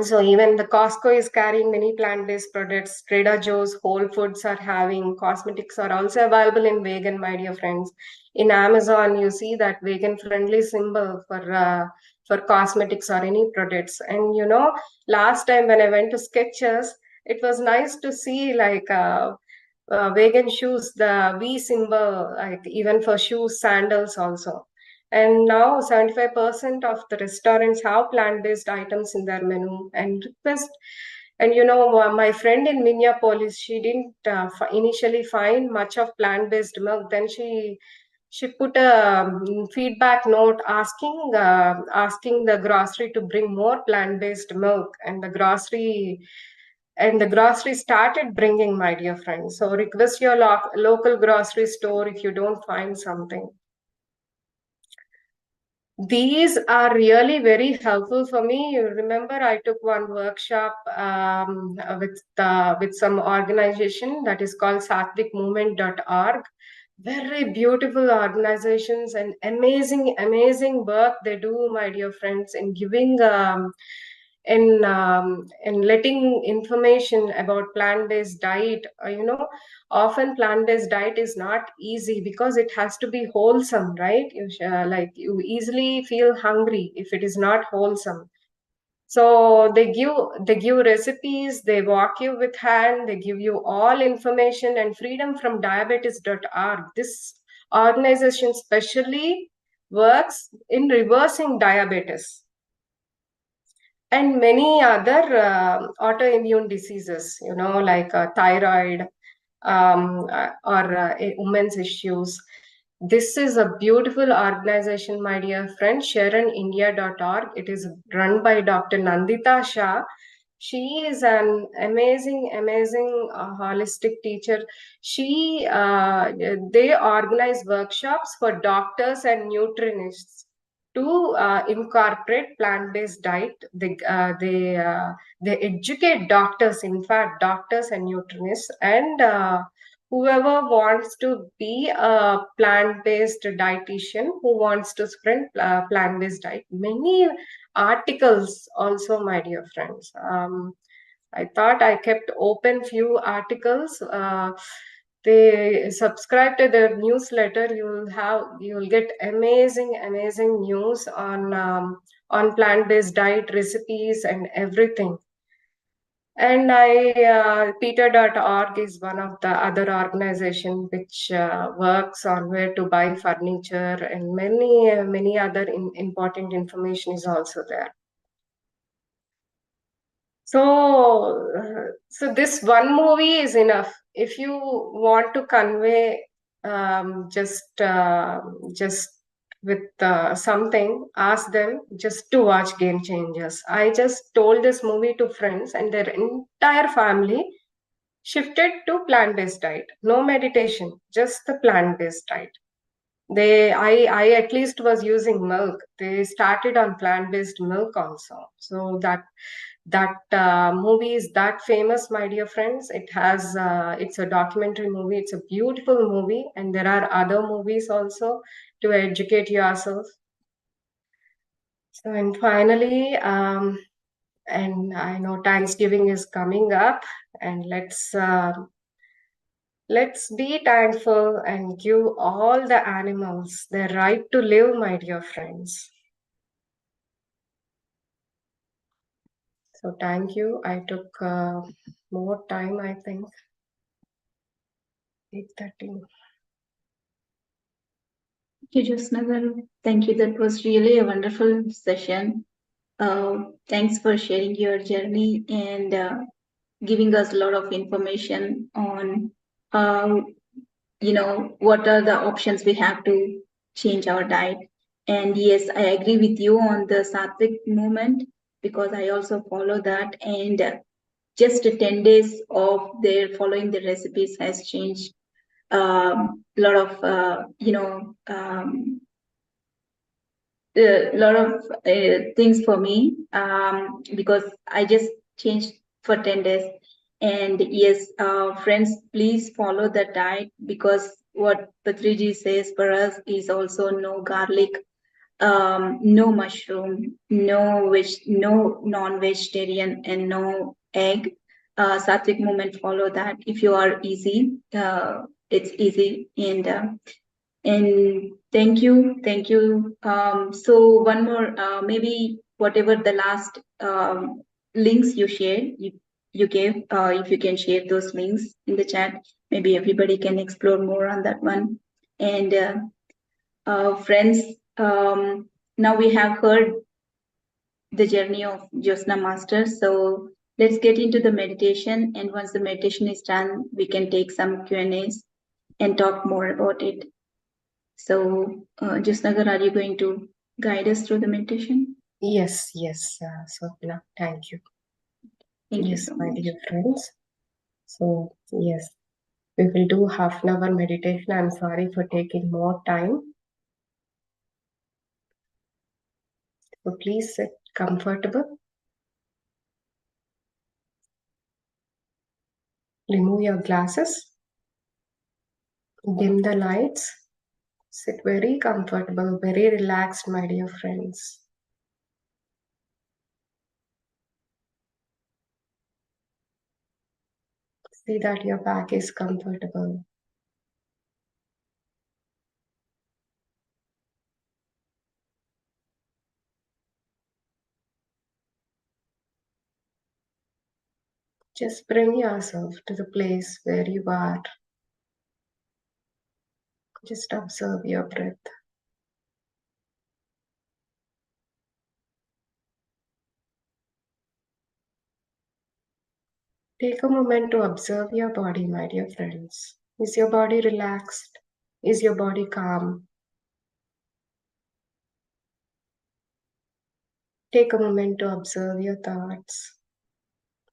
So even the Costco is carrying many plant-based products. Trader Joe's, Whole Foods are having, cosmetics are also available in vegan, my dear friends. In Amazon, you see that vegan-friendly symbol for cosmetics or any products. And last time when I went to Skechers, it was nice to see like vegan shoes, the V symbol, like even for shoes, sandals also. And now 75% of the restaurants have plant-based items in their menu and request. And my friend in Minneapolis, she didn't initially find much of plant-based milk. Then she put a feedback note asking the grocery to bring more plant-based milk, and the grocery started bringing, my dear friends. So request your local grocery store if you don't find something. These are really very helpful for me. You remember, I took one workshop with some organization that is called satvicmovement.org. Very beautiful organizations and amazing work they do, my dear friends, in giving in letting information about plant-based diet. Often plant-based diet is not easy because it has to be wholesome, right? Like you easily feel hungry if it is not wholesome. So they give recipes, they walk you with hand, they give you all information. And freedomfromdiabetes.org, this organization specially works in reversing diabetes and many other autoimmune diseases, like thyroid, or women's issues. This is a beautiful organization, my dear friend, sharonindia.org. It is run by Dr. Nandita Shah. She is an amazing holistic teacher. They organize workshops for doctors and nutritionists to incorporate plant-based diet. They educate doctors, in fact, doctors and nutritionists, and whoever wants to be a plant-based dietitian who wants to spread plant-based diet. Many articles also, my dear friends. I thought I kept open few articles. They subscribe to their newsletter. You'll get amazing news on plant-based diet recipes and everything. And Peter.org is one of the other organization which works on where to buy furniture, and many other important information is also there. So this one movie is enough. If you want to convey just with something, ask them just to watch Game Changers. I just told this movie to friends, and their entire family shifted to plant-based diet. No meditation, just the plant-based diet. I at least was using milk. They started on plant-based milk also. So that movie is that famous, my dear friends. It's a documentary movie. It's a beautiful movie, and there are other movies also to educate yourself. So, and finally, and I know Thanksgiving is coming up, and let's be thankful and give all the animals their right to live, my dear friends. So thank you. I took more time, I think. 8:30. Thank you, Jyostna. Thank you. That was really a wonderful session. Thanks for sharing your journey and giving us a lot of information on how, what are the options we have to change our diet. And yes, I agree with you on the Sattvic movement because I also follow that. And just 10 days of their following the recipes has changed a lot of, a lot of things for me because I just changed for 10 days. And yes, friends, please follow the diet because what Patriji says for us is also no garlic, no mushroom, no non-vegetarian, and no egg. Sattvic movement follow that. If you are easy, it's easy. And thank you. So one more, maybe whatever the last links you shared, you gave, if you can share those links in the chat, maybe everybody can explore more on that one. And friends, now we have heard the journey of Jyostna Master. So let's get into the meditation. And once the meditation is done, we can take some Q&As and talk more about it. So, Jyostna, are you going to guide us through the meditation? Yes, Swapna, thank you. Thank you Yes, so my much. dear friends. So, yes, we will do half an hour meditation. I'm sorry for taking more time. So please sit comfortable. Remove your glasses. Dim the lights. Sit very comfortable, very relaxed, my dear friends. See that your back is comfortable. Just bring yourself to the place where you are. Just observe your breath. Take a moment to observe your body, my dear friends. Is your body relaxed? Is your body calm? Take a moment to observe your thoughts.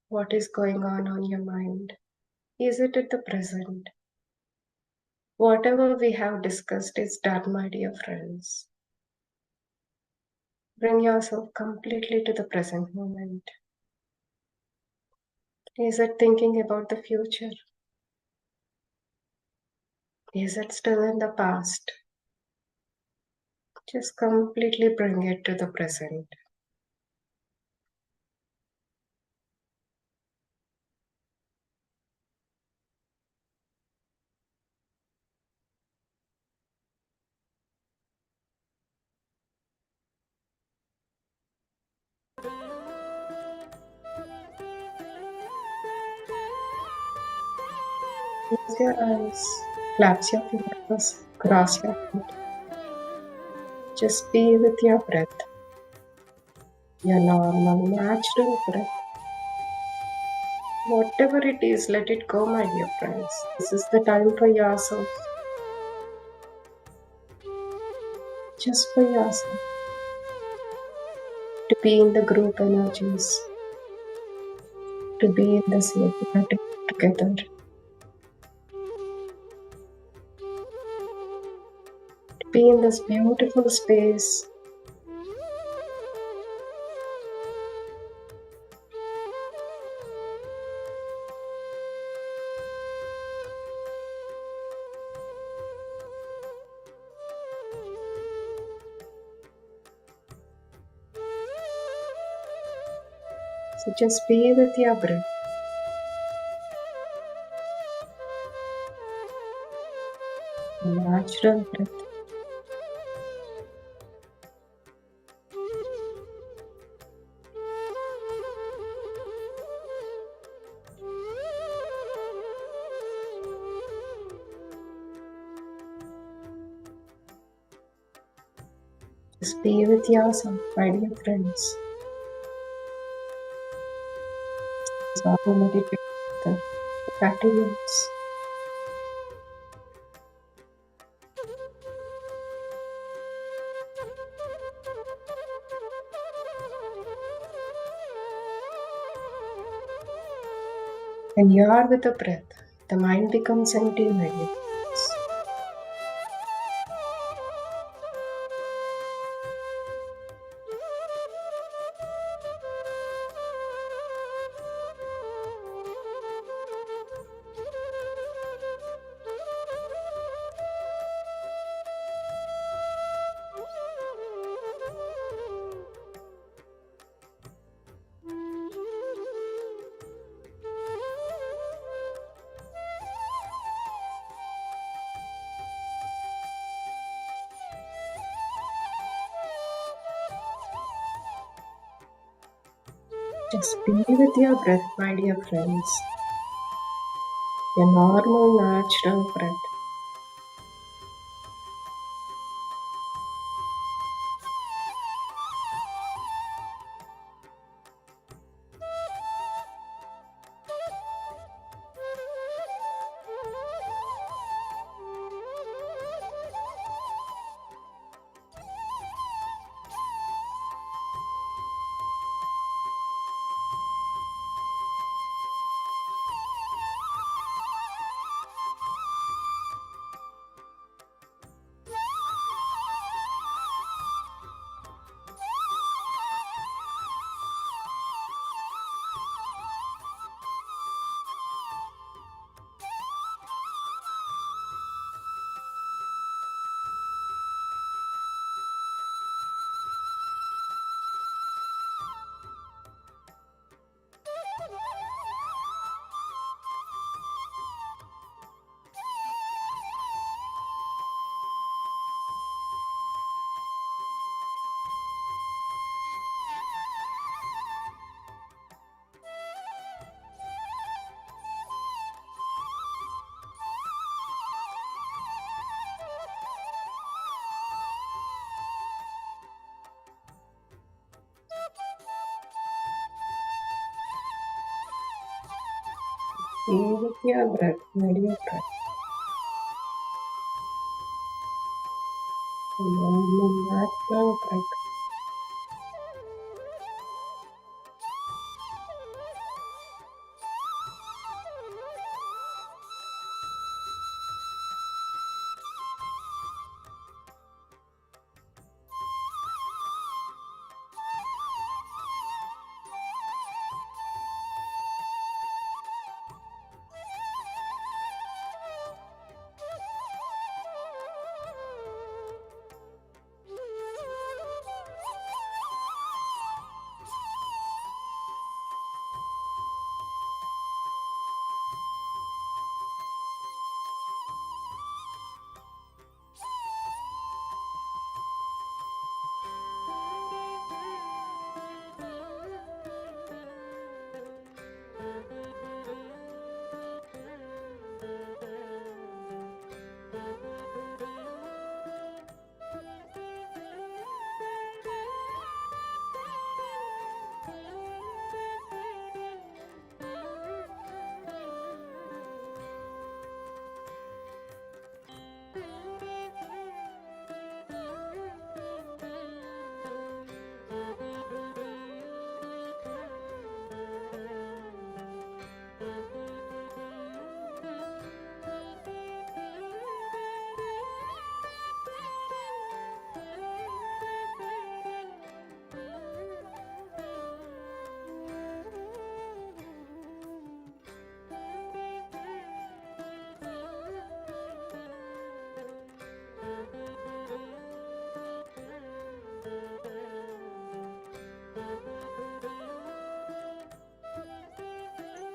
What is going on your mind? Is it at the present? Whatever we have discussed is done, my dear friends. Bring yourself completely to the present moment. Is it thinking about the future? Is it still in the past? Just completely bring it to the present. Close your eyes, collapse your fingers, cross your feet. Just be with your breath, your normal, natural breath. Whatever it is, let it go, my dear friends. This is the time for yourself. just for yourself, to be in the group energies, to be in this yajna together, to be in this beautiful space. So just be with your breath. A natural breath. Just be with yourself, my dear friends. So to meditate together for 30 minutes. When you are with the breath, the mind becomes empty, my dear friends. Just be with your breath, my dear friends. Your normal, natural breath. Be with your breath, my dear friends. Your normal, natural breath.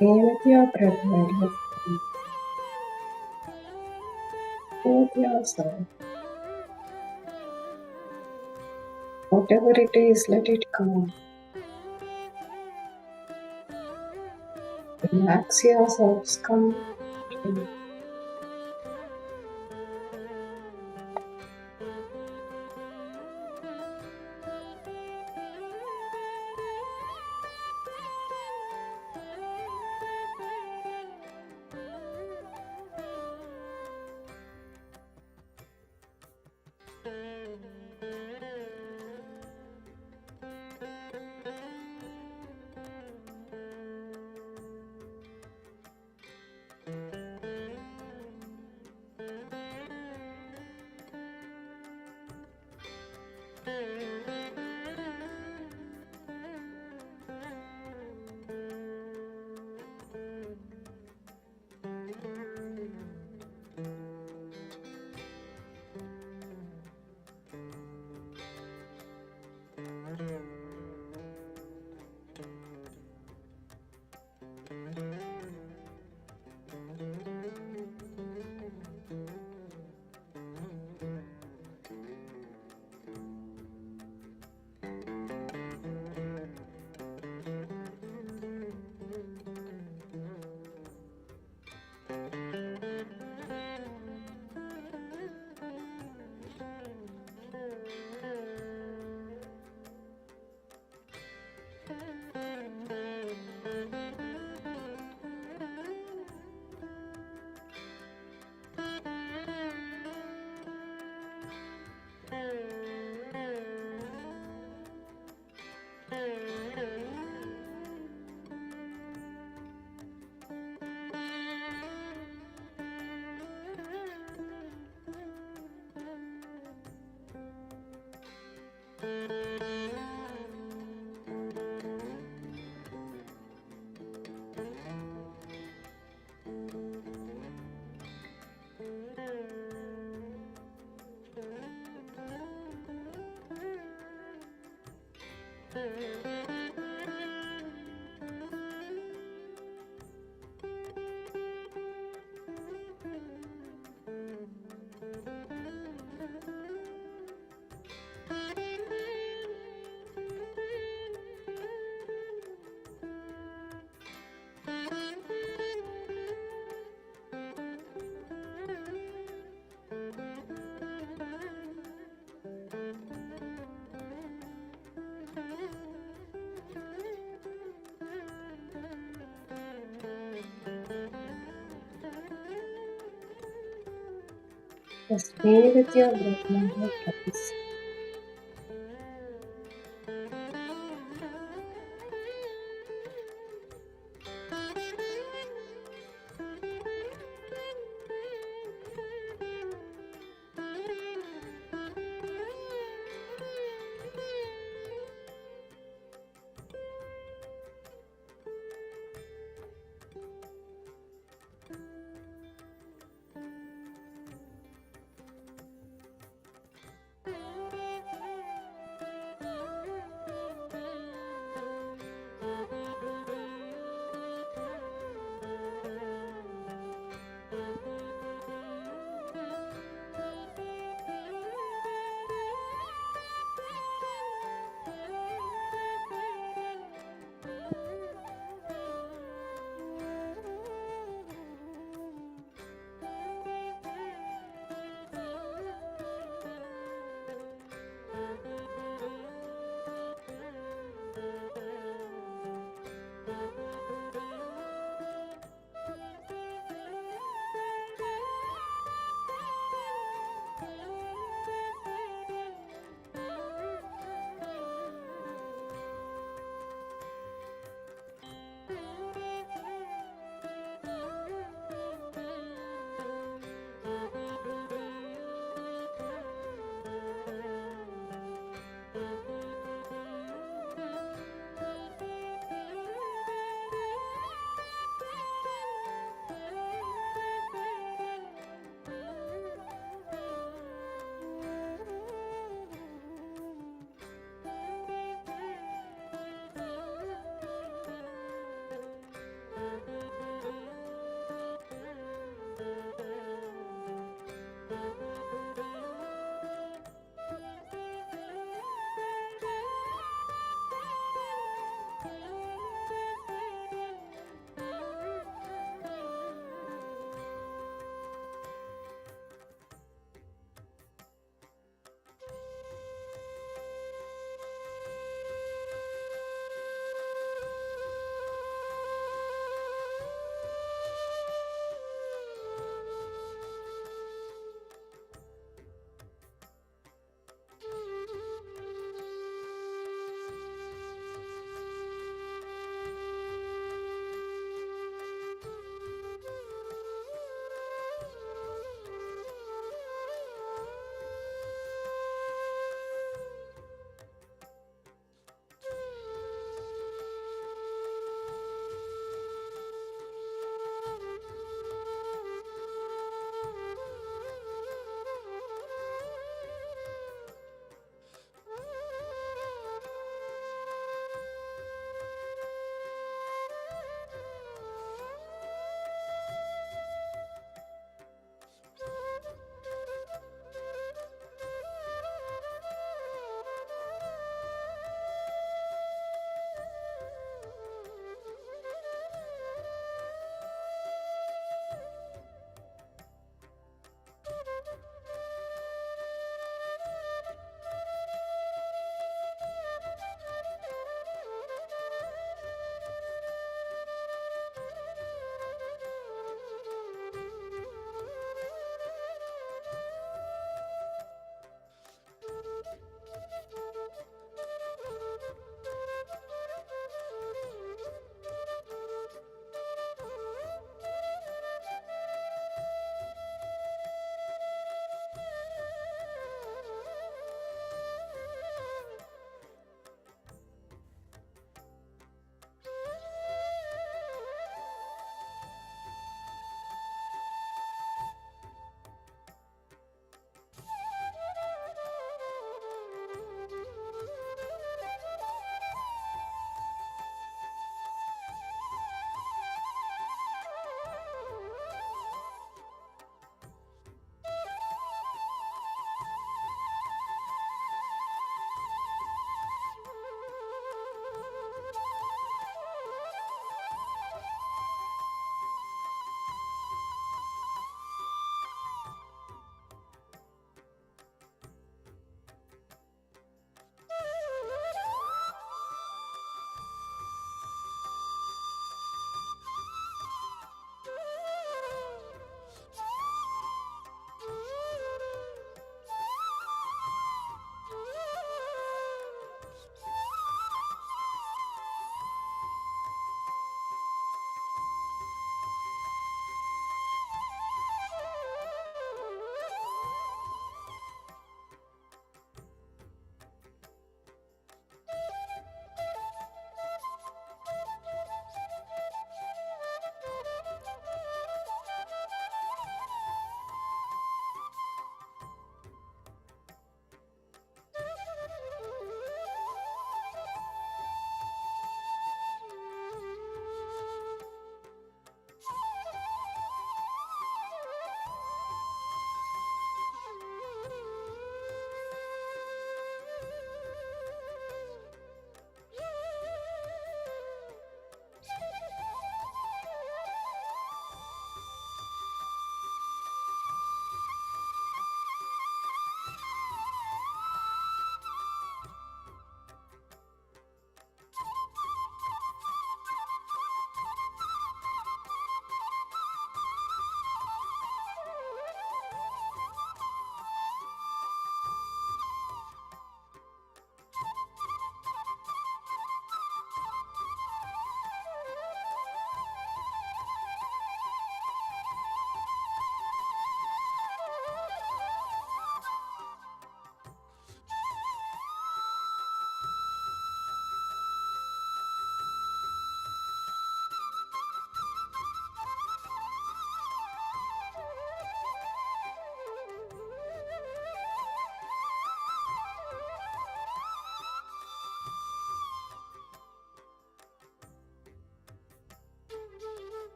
Stay with your breath while you breathe. Soothe yourself. Whatever it is, let it go. Relax yourselves completely. Just stay with your breath, my dear friends.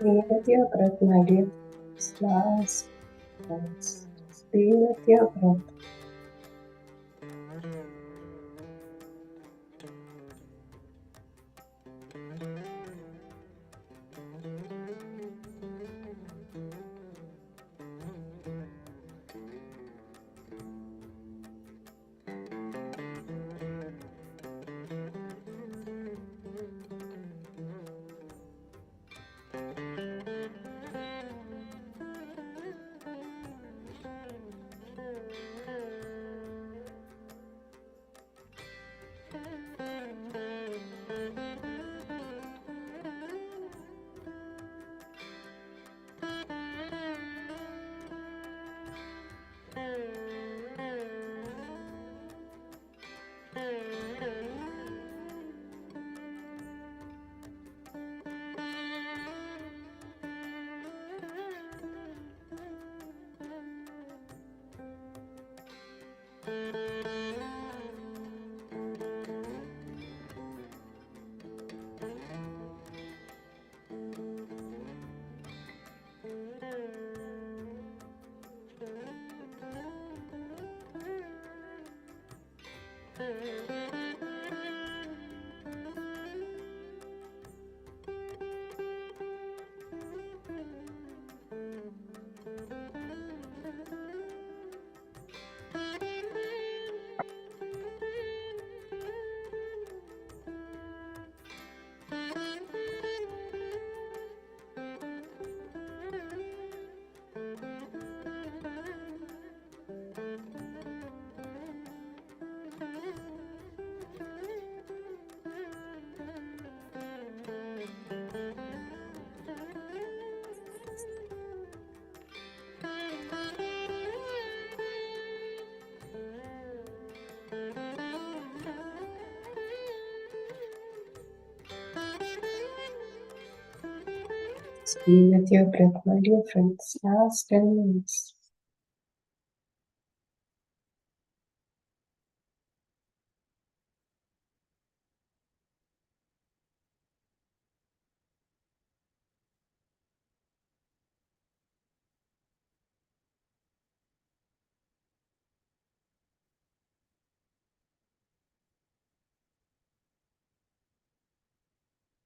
Be with your breath, my dear. Last breaths. Just be with your breath. Just be with your breath, my dear friends. Last 10 minutes.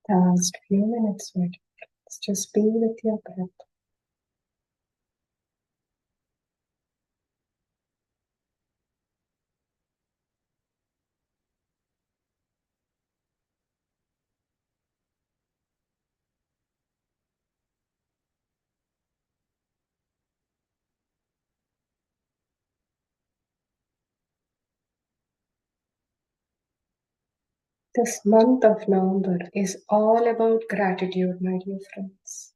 Last few minutes, my dear friends. Just be with your breath. This month of November is all about gratitude, my dear friends.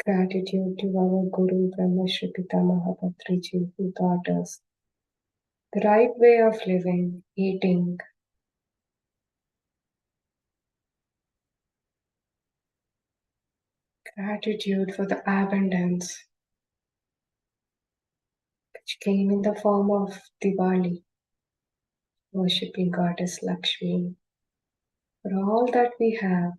Gratitude to our Guru Brahma Shri Pitamaha Patriji, who taught us the right way of living, eating. Gratitude for the abundance which came in the form of Diwali, worshipping Goddess Lakshmi for all that we have.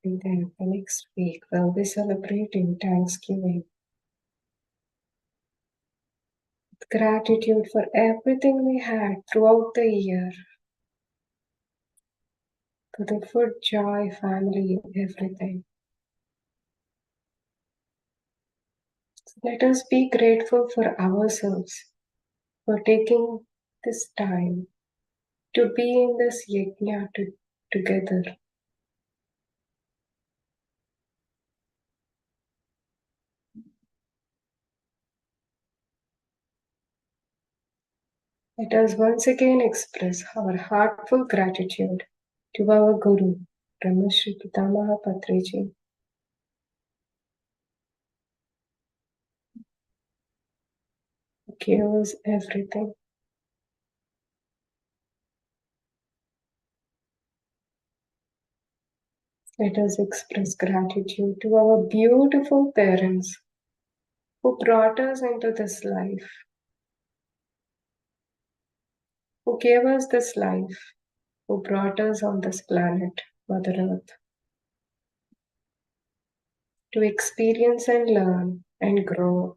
And then the next week we'll be celebrating Thanksgiving. Gratitude for everything we had throughout the year, for the food, joy, family, everything. So let us be grateful for ourselves for taking this time to be in this yajna together. Let us once again express our heartfelt gratitude to our Guru, Brahma Shri Pitamaha Patriji. Who gives everything. Let us express gratitude to our beautiful parents who brought us into this life, who gave us this life, who brought us on this planet, Mother Earth, to experience and learn and grow.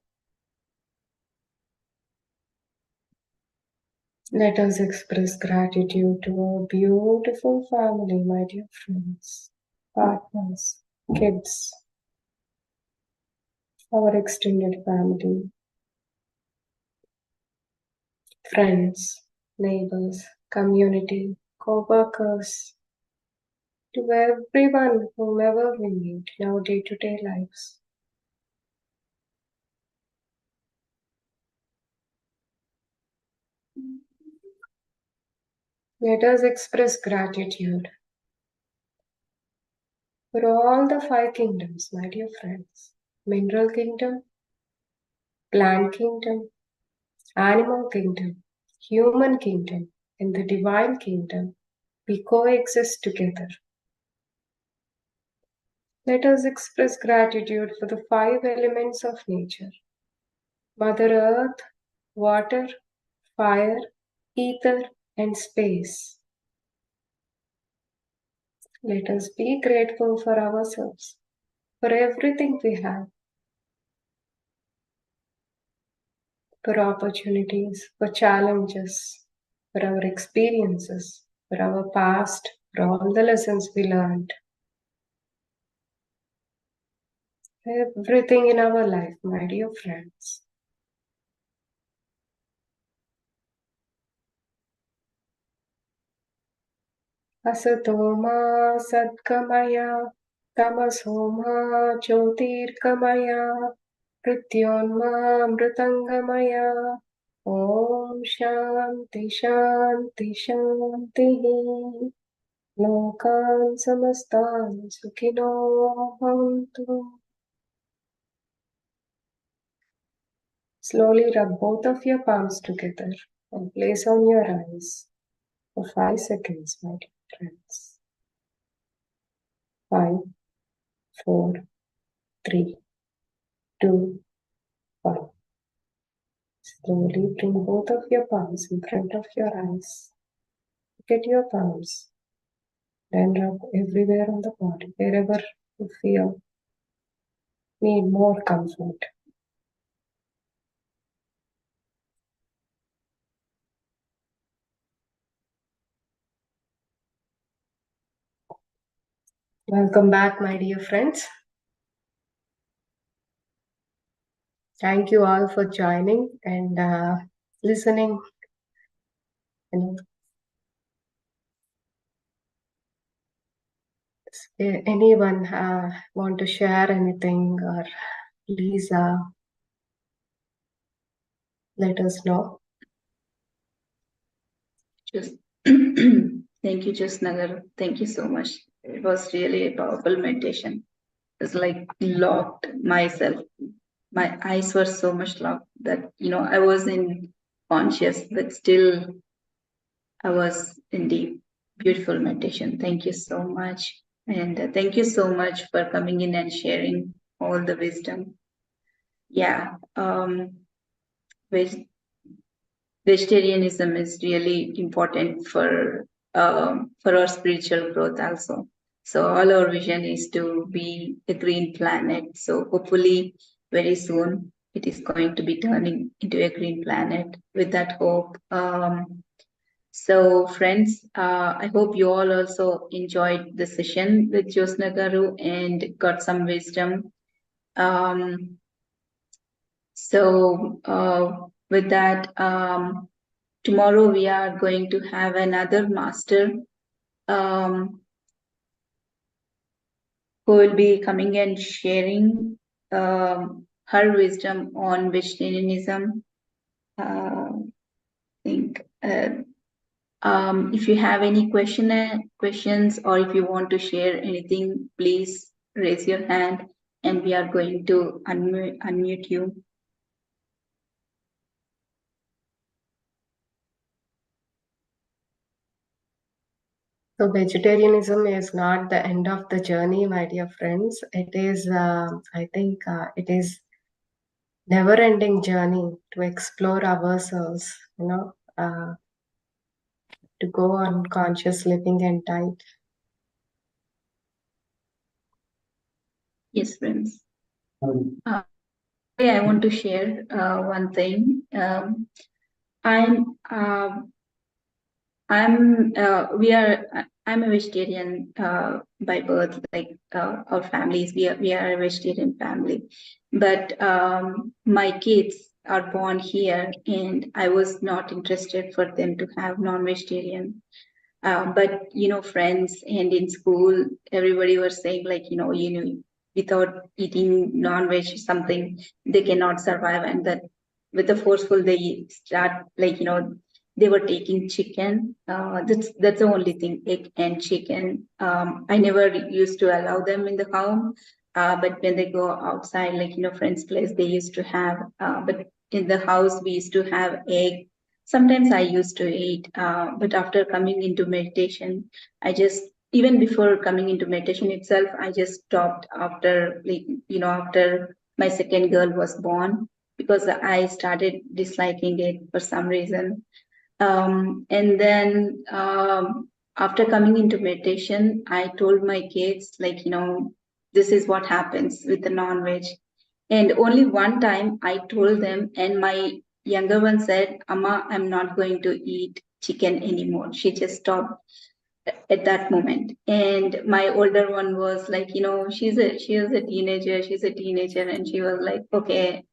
Let us express gratitude to our beautiful family, my dear friends, partners, kids, our extended family, friends, neighbors, community, co-workers, to everyone, whomever we meet in our day-to-day lives. Let us express gratitude for all the five kingdoms, my dear friends. Mineral kingdom, plant kingdom, animal kingdom, human kingdom, and the divine kingdom. We coexist together. Let us express gratitude for the five elements of nature: Mother Earth, water, fire, ether, and space. Let us be grateful for ourselves, for everything we have, for opportunities, for challenges, for our experiences, for our past, for all the lessons we learned. Everything in our life, my dear friends. Asatoma Sadgamaya, Tamasoma Jyotirgamaya, Prityonma Mritangamaya. Om Shanti Shanti Shanti. Lokan Samastan Sukhino Bhavantu. Slowly rub both of your palms together and place on your eyes for 5 seconds, my dear friends. 5, 4, 3, 2, 1. Slowly bring both of your palms in front of your eyes. Look at your palms. Then rub everywhere on the body, wherever you feel need more comfort. Welcome back, my dear friends. Thank you all for joining and listening. Anyone want to share anything, or please let us know. Just thank you, Jyostna. Thank you so much. It was really a powerful meditation. It's like locked myself. My eyes were so much locked that I was in conscious, but still I was in deep, beautiful meditation. Thank you so much, and thank you so much for coming in and sharing all the wisdom. Yeah, vegetarianism is really important for our spiritual growth also. So all our vision is to be a green planet. So hopefully very soon it is going to be turning into a green planet with that hope. So friends, I hope you all also enjoyed the session with Jyostna Garu and got some wisdom. With that, tomorrow we are going to have another master who will be coming and sharing her wisdom on vegetarianism. If you have any questions, or if you want to share anything, please raise your hand and we are going to unmute you. So vegetarianism is not the end of the journey, my dear friends. It is, I think, it is never-ending journey to explore ourselves. To go on conscious living and diet. Yes, friends. I want to share one thing. I'm I'm a vegetarian by birth. Like our families, we are a vegetarian family. But my kids are born here, and I was not interested for them to have non-vegetarian. But friends and in school, everybody was saying like, without eating non-veg something, they cannot survive, and that with the forceful they start like, they were taking chicken. That's the only thing, egg and chicken. I never used to allow them in the home, but when they go outside, like friends' place, they used to have. But in the house, we used to have egg. Sometimes I used to eat, but after coming into meditation, I just, even before coming into meditation itself, I just stopped after, like, after my second girl was born, because I started disliking it for some reason. And then after coming into meditation, I told my kids, like, this is what happens with the non-veg. And only one time I told them, and my younger one said, Amma, I'm not going to eat chicken anymore. She just stopped at that moment. And my older one was like, she is a teenager, and she was like, okay,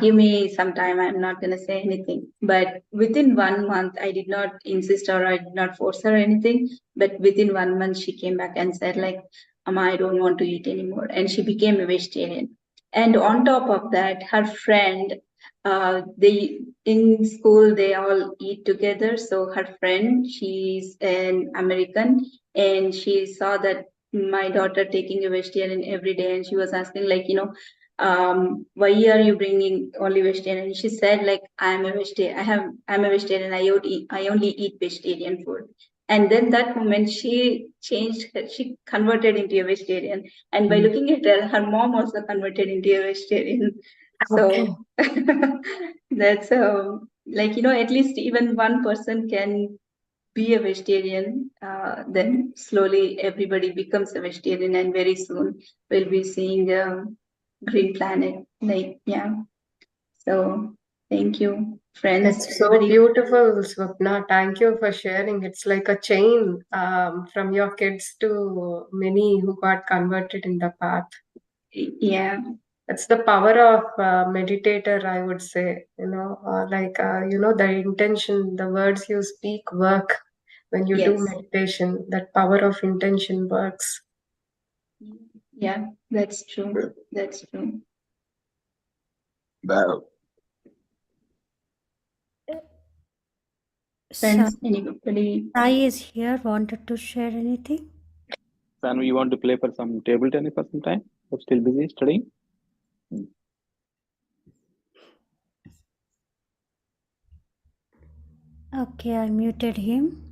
give me some time. I'm not going to say anything. But within 1 month, I did not insist or I did not force her anything. But within 1 month, she came back and said, like, Amma, I don't want to eat anymore. And she became a vegetarian. And on top of that, her friend, they in school, they all eat together. So her friend, she's an American, and she saw that my daughter taking a vegetarian every day. And she was asking, like, why are you bringing only vegetarian? And she said, like, I'm a vegetarian. I'm a vegetarian. I only eat vegetarian food. And then that moment she changed, she converted into a vegetarian. And by looking at her, her mom also converted into a vegetarian. So that's like, at least even one person can be a vegetarian, then slowly everybody becomes a vegetarian, and very soon we'll be seeing green planet. Like, yeah. So thank you, friends. That's so beautiful, Swapna. Thank you for sharing. It's like a chain from your kids to many who got converted in the path. Yeah. It's the power of meditator, I would say. The intention, the words you speak work when you do Yes. meditation. That power of intention works. Yeah, that's true. That's true. Wow. Friends, anybody? Sai is here, wanted to share anything? Sanu, you want to play for some table tennis for some time? You're still busy studying? Okay, I muted him.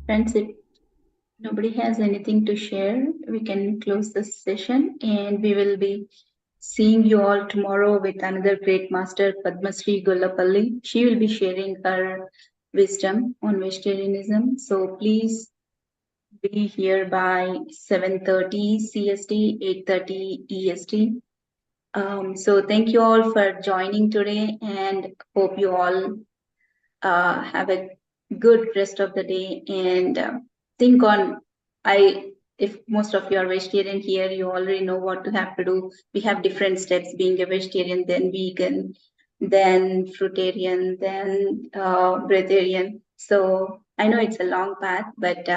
Friends, if nobody has anything to share, we can close this session, and we will be seeing you all tomorrow with another great master, Padma Sri Gollapalli. She will be sharing her wisdom on vegetarianism. So please be here by 7:30 CST, 8:30 EST. So thank you all for joining today, and hope you all have a good rest of the day, and think on, if most of you are vegetarian here, you already know what to have to do. We have different steps: being a vegetarian, then vegan, then fruitarian, then breatharian. So I know it's a long path, but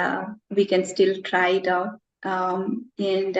we can still try it out. And